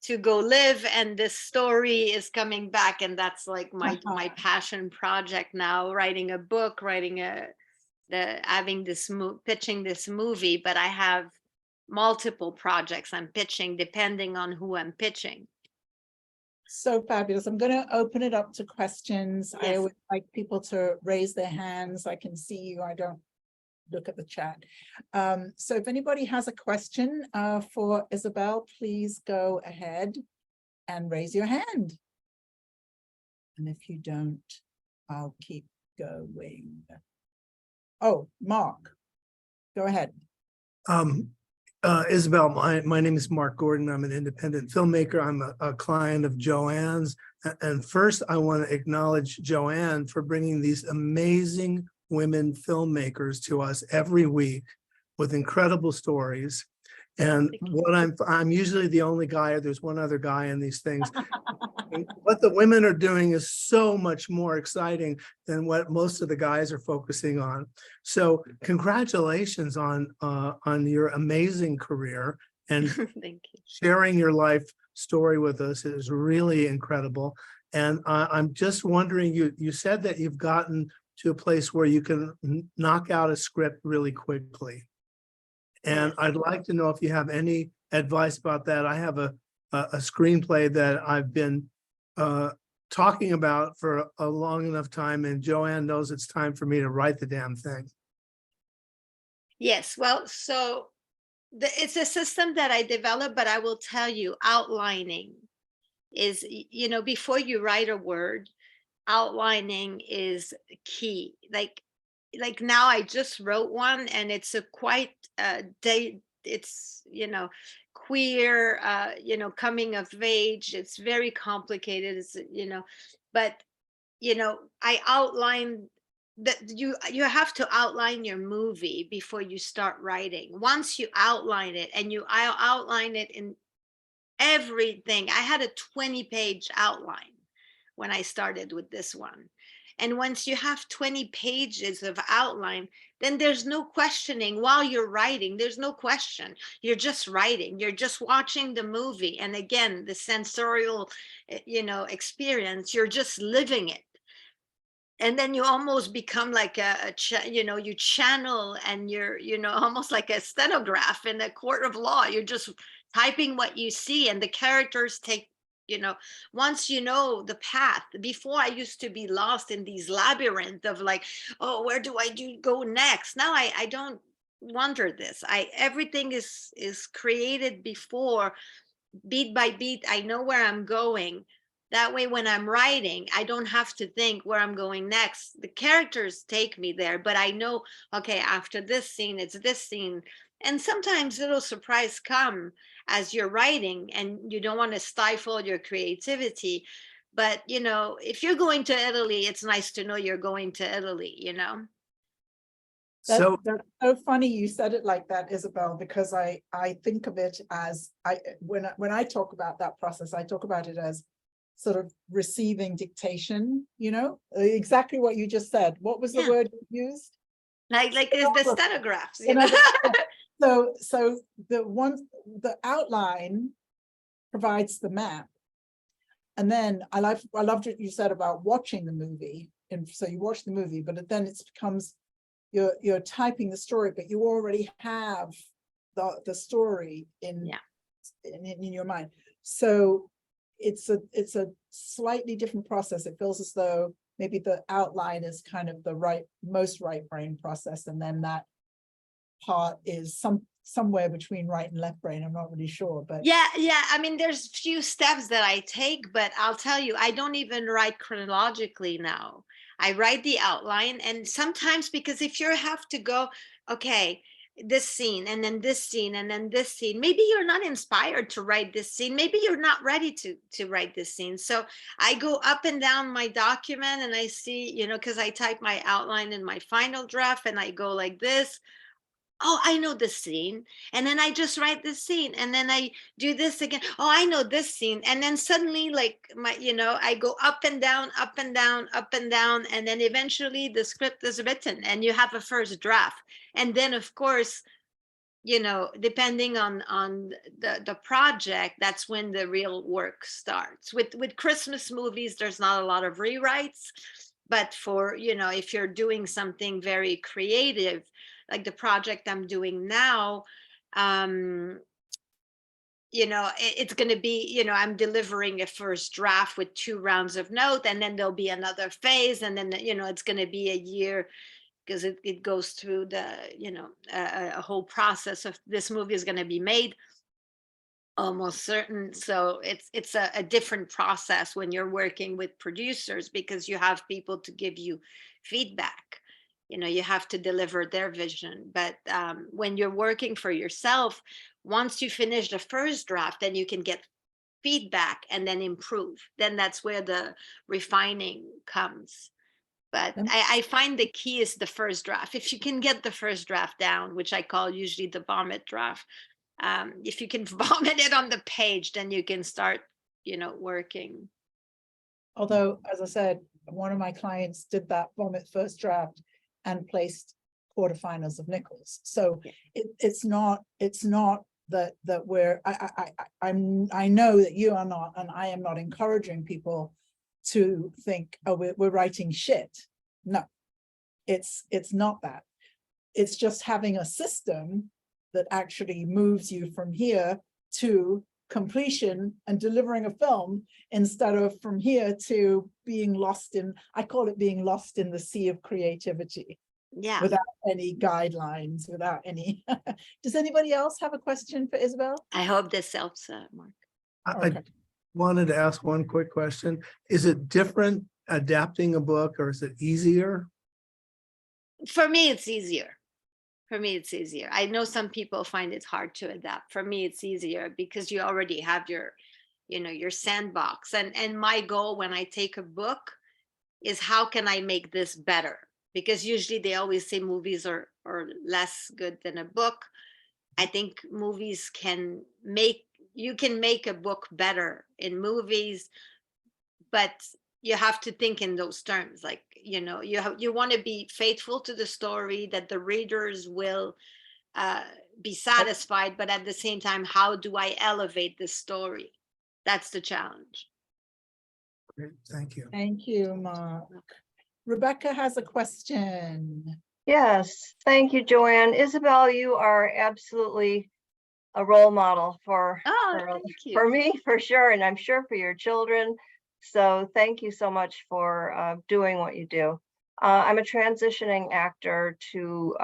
to go live, and this story is coming back, and that's like my passion project now, writing a book, pitching this movie. But I have multiple projects I'm pitching depending on who I'm pitching. So fabulous. I'm going to open it up to questions. Yes. I would like people to raise their hands. I can see you. I don't look at the chat. So if anybody has a question for Isabel, please go ahead and raise your hand. And if you don't, I'll keep going. Oh, Mark, go ahead. Isabel, my name is Mark Gordon. I'm an independent filmmaker. I'm a client of Joanne's. And first, I want to acknowledge Joanne for bringing these amazing women filmmakers to us every week with incredible stories. And what I'm usually the only guy, or there's one other guy in these things. What the women are doing is so much more exciting than what most of the guys are focusing on. So congratulations on your amazing career. and Thank you. sharing your life story with us is really incredible. And I'm just wondering, you said that you've gotten to a place where you can knock out a script really quickly. And Yes. I'd like to know if you have any advice about that. I have a screenplay that I've been talking about for a long enough time, and Joanne knows it's time for me to write the damn thing. Yes, well, so it's a system that I developed, but I will tell you, outlining is, before you write a word, outlining is key. Like now I just wrote one, and it's a quite it's queer, coming of age. It's very complicated. It's but I outline that you have to outline your movie before you start writing. Once you outline it, and I outline it in everything. I had a 20-page outline when I started with this one. And once you have 20 pages of outline, then there's no questioning while you're writing. There's no question. You're just writing. You're just watching the movie. And again, the sensorial, experience, you're just living it. And then you almost become like you channel, and you're, almost like a stenograph in a court of law. You're just typing what you see, and the characters take, once you know the path. Before, I used to be lost in these labyrinth of like, oh, where do I go next? Now I don't wonder this. Everything is created before, beat by beat. I know where I'm going. That way, when I'm writing, I don't have to think where I'm going next. The characters take me there, but I know, okay, after this scene, it's this scene. And sometimes little surprise come as you're writing, and you don't want to stifle your creativity. But, if you're going to Italy, it's nice to know you're going to Italy. That's So so funny you said it like that, Isabel, because I think of it as, when I talk about that process, I talk about it as sort of receiving dictation, exactly what you just said. What was the word you used? Like the stenographs, So the outline provides the map. And then I loved what you said about watching the movie. And so you watch the movie, but then it becomes, you're typing the story, but you already have the story in your mind. So it's a slightly different process. It feels as though maybe the outline is kind of the most right brain process, and then that part is somewhere between right and left brain. I'm not really sure, but yeah. I mean, there's few steps that I take, but I'll tell you, I don't even write chronologically now. I write the outline, and sometimes, because if you have to go, okay, this scene, and then this scene, and then this scene, maybe you're not inspired to write this scene, maybe you're not ready to write this scene. So I go up and down my document, and I see, because I type my outline in my final draft, and I go like this. Oh, I know this scene. And then I just write this scene, and then I do this again. Oh, I know this scene. And then suddenly, like, I go up and down, up and down, up and down. And then eventually the script is written, and you have a first draft. And then, of course, depending on the project, that's when the real work starts. With Christmas movies, there's not a lot of rewrites. But for, if you're doing something very creative, like the project I'm doing now, it's going to be, I'm delivering a first draft with 2 rounds of note, and then there'll be another phase, and then, it's going to be a year, because it goes through the, a whole process of this movie is going to be made, almost certain. So it's a different process when you're working with producers, because you have people to give you feedback. You have to deliver their vision. But when you're working for yourself, once you finish the first draft, then you can get feedback and then improve. Then that's where the refining comes. But I find the key is the first draft. If you can get the first draft down, which I call usually the vomit draft, if you can vomit it on the page, then you can start, working. although, as I said, one of my clients did that vomit first draft and placed quarterfinals of Nichols. So it's not that I know that you are not, and I am not encouraging people to think, oh, we're writing shit. No, it's not that. It's just having a system that actually moves you from here to completion and delivering a film, instead of from here to being lost in, I call it being lost in the sea of creativity. Yeah. Without any guidelines, without any. Does anybody else have a question for Isabel? I hope this helps, Mark. I wanted to ask one quick question. Is it different adapting a book, or is it easier? For me, it's easier. For me, it's easier. I know some people find it hard to adapt. For me, it's easier because you already have your, your sandbox. And my goal when I take a book is, how can I make this better? Because usually they always say movies are less good than a book. I think movies you can make a book better in movies, but you have to think in those terms. Like, you want to be faithful to the story, that the readers will be satisfied, but at the same time, how do I elevate the story? That's the challenge. Great, thank you. Thank you, Mark. Rebecca has a question. Yes, thank you, Joanne. Isabel, you are absolutely a role model for me, for sure, and I'm sure for your children. So thank you so much for doing what you do. I'm a transitioning actor to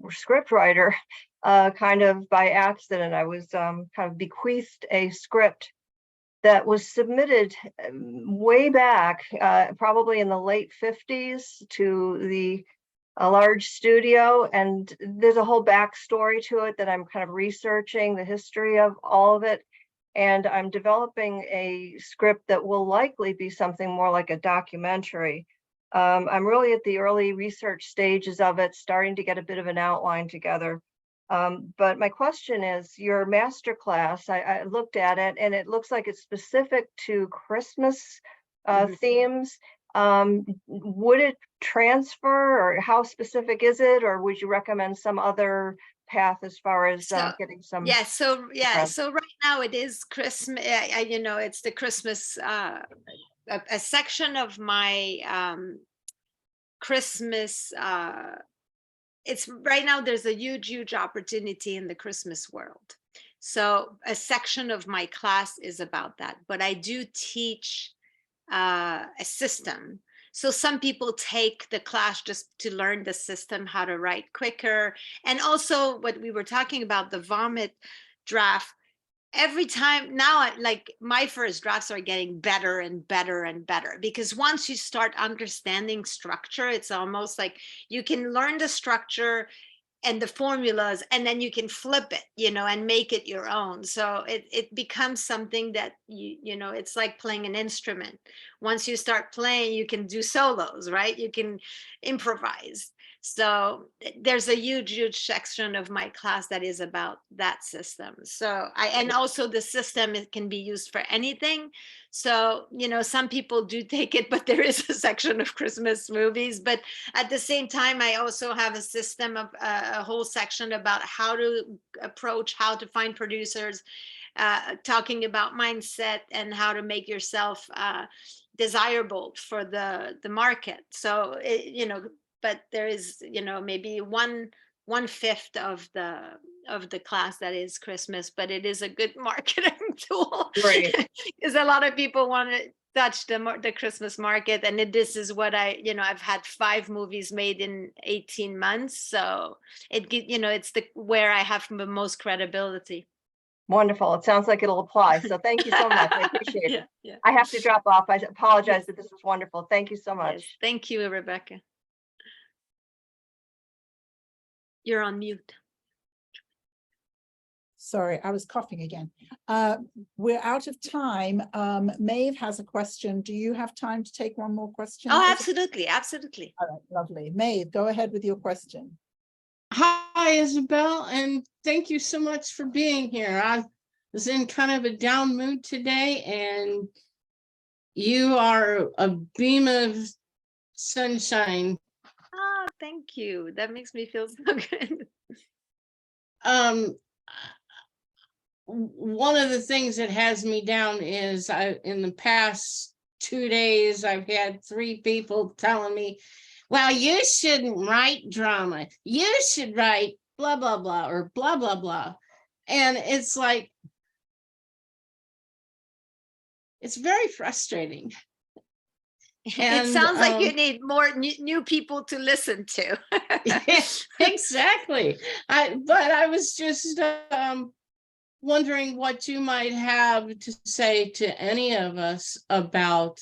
scriptwriter, kind of by accident. I was kind of bequeathed a script that was submitted way back, probably in the late 50s, to a large studio, and there's a whole backstory to it that I'm kind of researching the history of all of it. And I'm developing a script that will likely be something more like a documentary. I'm really at the early research stages of it, starting to get a bit of an outline together. But my question is, your masterclass, I looked at it and it looks like it's specific to Christmas themes. Would it transfer, or how specific is it? Or would you recommend some other path as far as getting some? So right now it is Christmas. It's the Christmas, a section of my Christmas. It's right now there's a huge opportunity in the Christmas world. So a section of my class is about that, but I do teach a system. So some people take the class just to learn the system, how to write quicker. And also what we were talking about, the vomit draft, every time now, like my first drafts are getting better and better and better, because once you start understanding structure, it's almost like you can learn the structure and the formulas, and then you can flip it, and make it your own. So it becomes something that it's like playing an instrument. Once you start playing, you can do solos, right? You can improvise. So there's a huge section of my class that is about that system. So and also the system, it can be used for anything. So, some people do take it, but there is a section of Christmas movies. But at the same time, I also have a system of a whole section about how to approach, how to find producers, talking about mindset and how to make yourself desirable for the market. So, but there is, maybe 1/5 of the class that is Christmas, but it is a good marketing tool. Right. Because a lot of people want to touch the Christmas market, and this is what I've had 5 movies made in 18 months. So it's where I have the most credibility. Wonderful. It sounds like it'll apply. So thank you so much. I appreciate it. Yeah. I have to drop off. I apologize that this was wonderful. Thank you so much. Yes. Thank you, Rebecca. You're on mute. Sorry, I was coughing again. We're out of time. Maeve has a question. Do you have time to take one more question? Oh, absolutely. Absolutely. All right, lovely. Maeve, go ahead with your question. Hi, Isabel, and thank you so much for being here. I was in kind of a down mood today, and you are a beam of sunshine. Oh, thank you. That makes me feel so good. one of the things that has me down is in the past 2 days, I've had 3 people telling me, well, you shouldn't write drama. You should write blah, blah, blah, or blah, blah, blah. And it's like, it's very frustrating. It sounds like you need more new people to listen to. Exactly. But I was just wondering what you might have to say to any of us about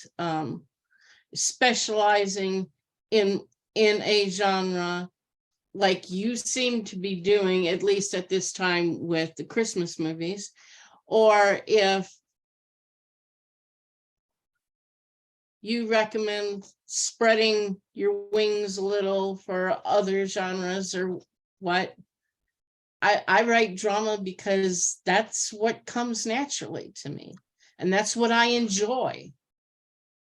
specializing in a genre like you seem to be doing, at least at this time with the Christmas movies, or if you recommend spreading your wings a little for other genres or what. I write drama because that's what comes naturally to me, and that's what I enjoy.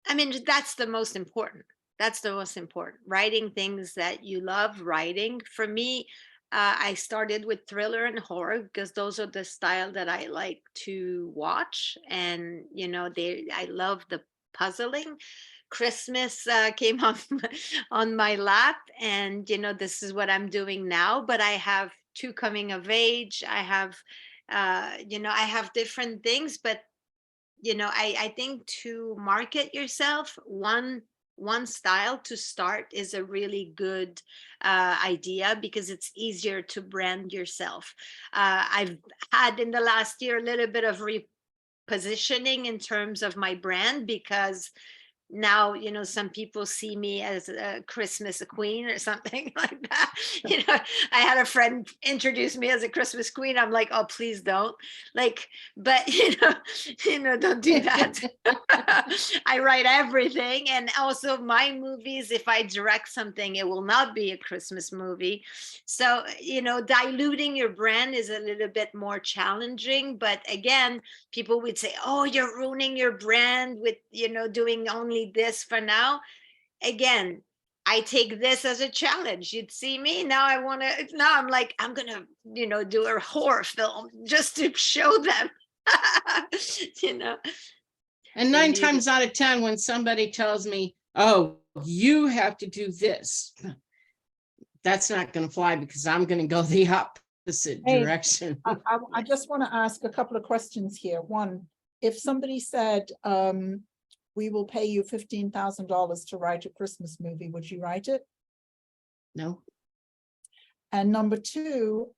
I mean, that's the most important. That's the most important. Writing things that you love writing. For me, I started with thriller and horror because those are the style that I like to watch. And, you know, I love the puzzling. Christmas came on my lap, and, you know, this is what I'm doing now. But I have 2 coming of age. I have, you know, I have different things, but you know, I think to market yourself, one style to start is a really good idea, because it's easier to brand yourself. I've had in the last year a little bit of repositioning in terms of my brand, because now, you know, some people see me as a Christmas queen or something like that. You know, I had a friend introduce me as a Christmas queen. I'm like, oh, please don't. Like, but you know, don't do that. I write everything. And also my movies, if I direct something, it will not be a Christmas movie. So, you know, diluting your brand is a little bit more challenging. But again, people would say, oh, you're ruining your brand with, you know, doing only this for now. Again, I take this as a challenge. You'd see me now. Now I'm like, I'm gonna, you know, do a horror film just to show them. You know, And 9 times out of 10, when somebody tells me, oh, you have to do this, that's not going to fly, because I'm going to go the opposite direction. I just want to ask a couple of questions here. One, if somebody said, we will pay you $15,000 to write a Christmas movie, would you write it? No. And number 2,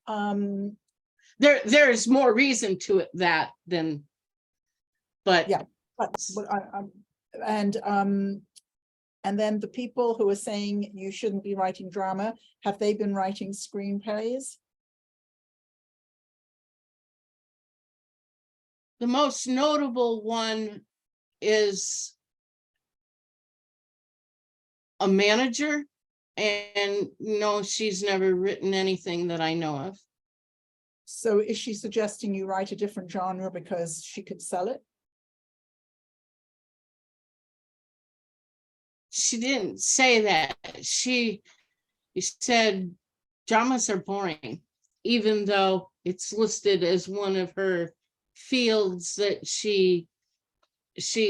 there's more reason to it than, but yeah, but and then the people who are saying you shouldn't be writing drama, have they been writing screenplays? The most notable one is a manager, and no, she's never written anything that I know of. So is she suggesting you write a different genre because she could sell it? She didn't say that. She said dramas are boring, even though it's listed as one of her fields that she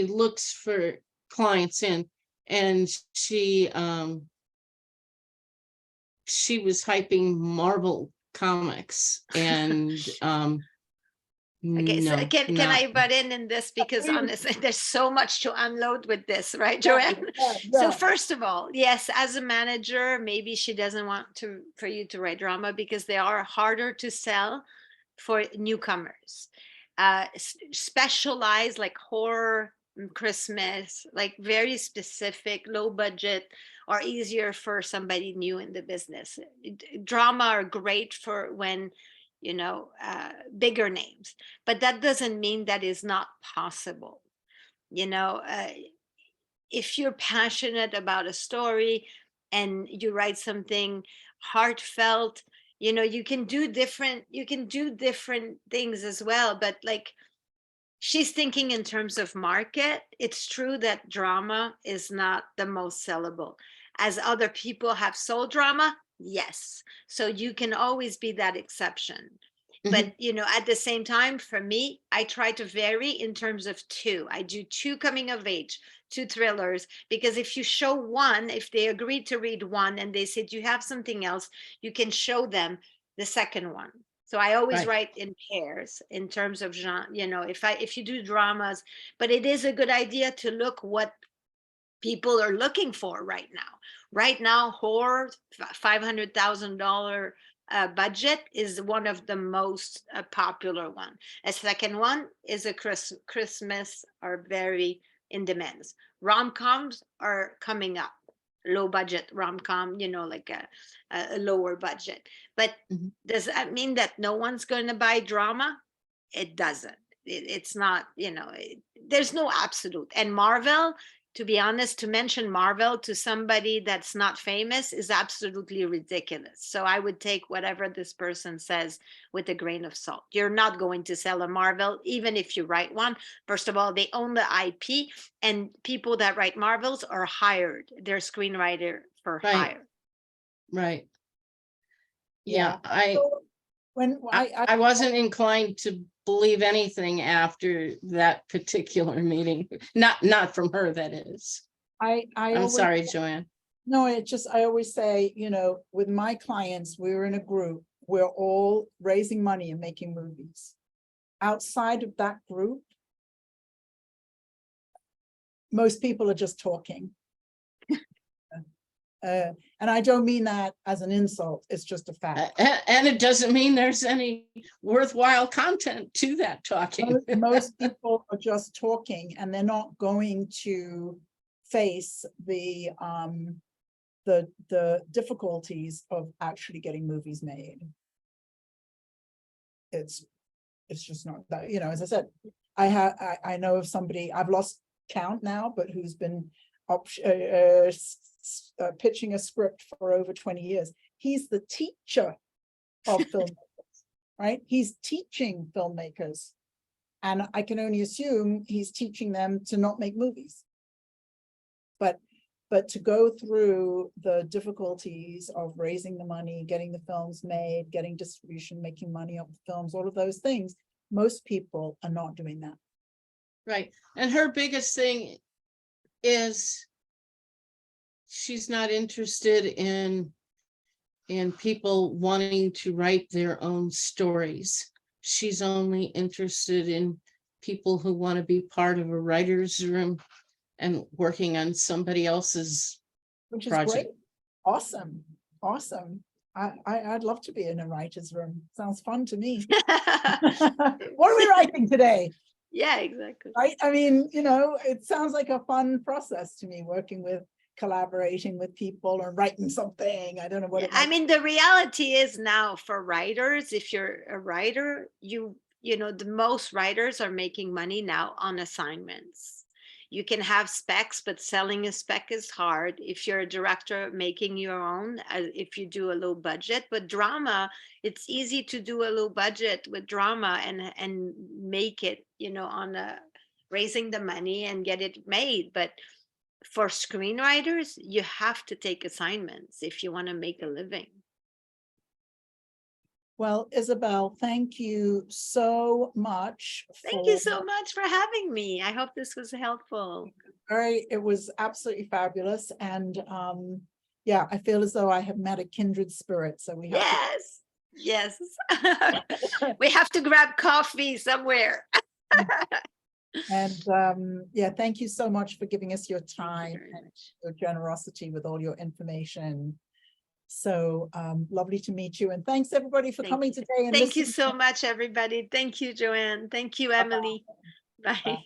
looks for clients in. And she was hyping Marvel comics, and okay, no, so can I butt in this, because honestly, there's so much to unload with this, right, Joanne? Yeah. So first of all, yes, as a manager, maybe she doesn't want for you to write drama, because they are harder to sell for newcomers. Specialized, like horror, Christmas, like very specific, low budget, are easier for somebody new in the business. Drama are great for when, you know, bigger names, but that doesn't mean that is not possible. You know, if you're passionate about a story and you write something heartfelt, you know, you can do different things as well. But like, she's thinking in terms of market. It's true that drama is not the most sellable. As other people have sold drama, yes. So you can always be that exception. But, you know, at the same time, for me, I try to vary in terms of two. I do two coming of age, two thrillers, because if you show one, if they agreed to read one and they said you have something else, you can show them the second one. So I always Right. write in pairs in terms of genre, you know, if you do dramas, but it is a good idea to look what people are looking for right now. Right now, horror, $500,000 budget is one of the most popular one. A second one is a Christmas, are very in demands. Rom-coms are coming up, low budget rom-com, you know, like a lower budget. But does that mean that no one's going to buy drama? It doesn't. It's not, you know, there's no absolute. And Marvel, to be honest, to mention Marvel to somebody that's not famous is absolutely ridiculous. So I would take whatever this person says with a grain of salt. You're not going to sell a Marvel, even if you write one. First of all, they own the IP, and people that write Marvels are hired. They're screenwriter for Right. hire. Right. Yeah, So when I wasn't inclined to believe anything after that particular meeting. Not from her, that is. I'm always, sorry, Joanne. no, it just, I always say, you know, with my clients, we're in a group, we're all raising money and making movies. Outside of that group, most people are just talking. And I don't mean that as an insult, it's just a fact. And it doesn't mean there's any worthwhile content to that talking. Most people are just talking, and they're not going to face the difficulties of actually getting movies made. It's just not that, you know, as I said, I know of somebody, I've lost count now, but who's been pitching a script for over 20 years. He's the teacher of filmmakers, right? He's teaching filmmakers. And I can only assume he's teaching them to not make movies. But to go through the difficulties of raising the money, getting the films made, getting distribution, making money off the films, all of those things, most people are not doing that. Right. And her biggest thing is she's not interested in people wanting to write their own stories. She's only interested in people who want to be part of a writer's room and working on somebody else's Which is project. great. Awesome. I'd love to be in a writer's room. Sounds fun to me. What are we writing today? Yeah, exactly. Right? I mean, you know, it sounds like a fun process to me, collaborating with people or writing something. I don't know what it I mean, the reality is now for writers, if you're a writer, you know, the most writers are making money now on assignments. You can have specs, but selling a spec is hard. If you're a director, making your own, if you do a low budget, but drama, it's easy to do a low budget with drama and make it, you know, on raising the money and get it made. But for screenwriters, you have to take assignments if you want to make a living. Well, Isabel, thank you so much. Thank you so much for having me. I hope this was helpful. It was absolutely fabulous. And yeah, I feel as though I have met a kindred spirit. So we have yes. We have to grab coffee somewhere. And yeah, thank you so much for giving us your time and your generosity with all your information. So lovely to meet you, and thanks everybody for coming today. And thank you so much, everybody. Thank you, Joanne. Thank you, Emily. Bye.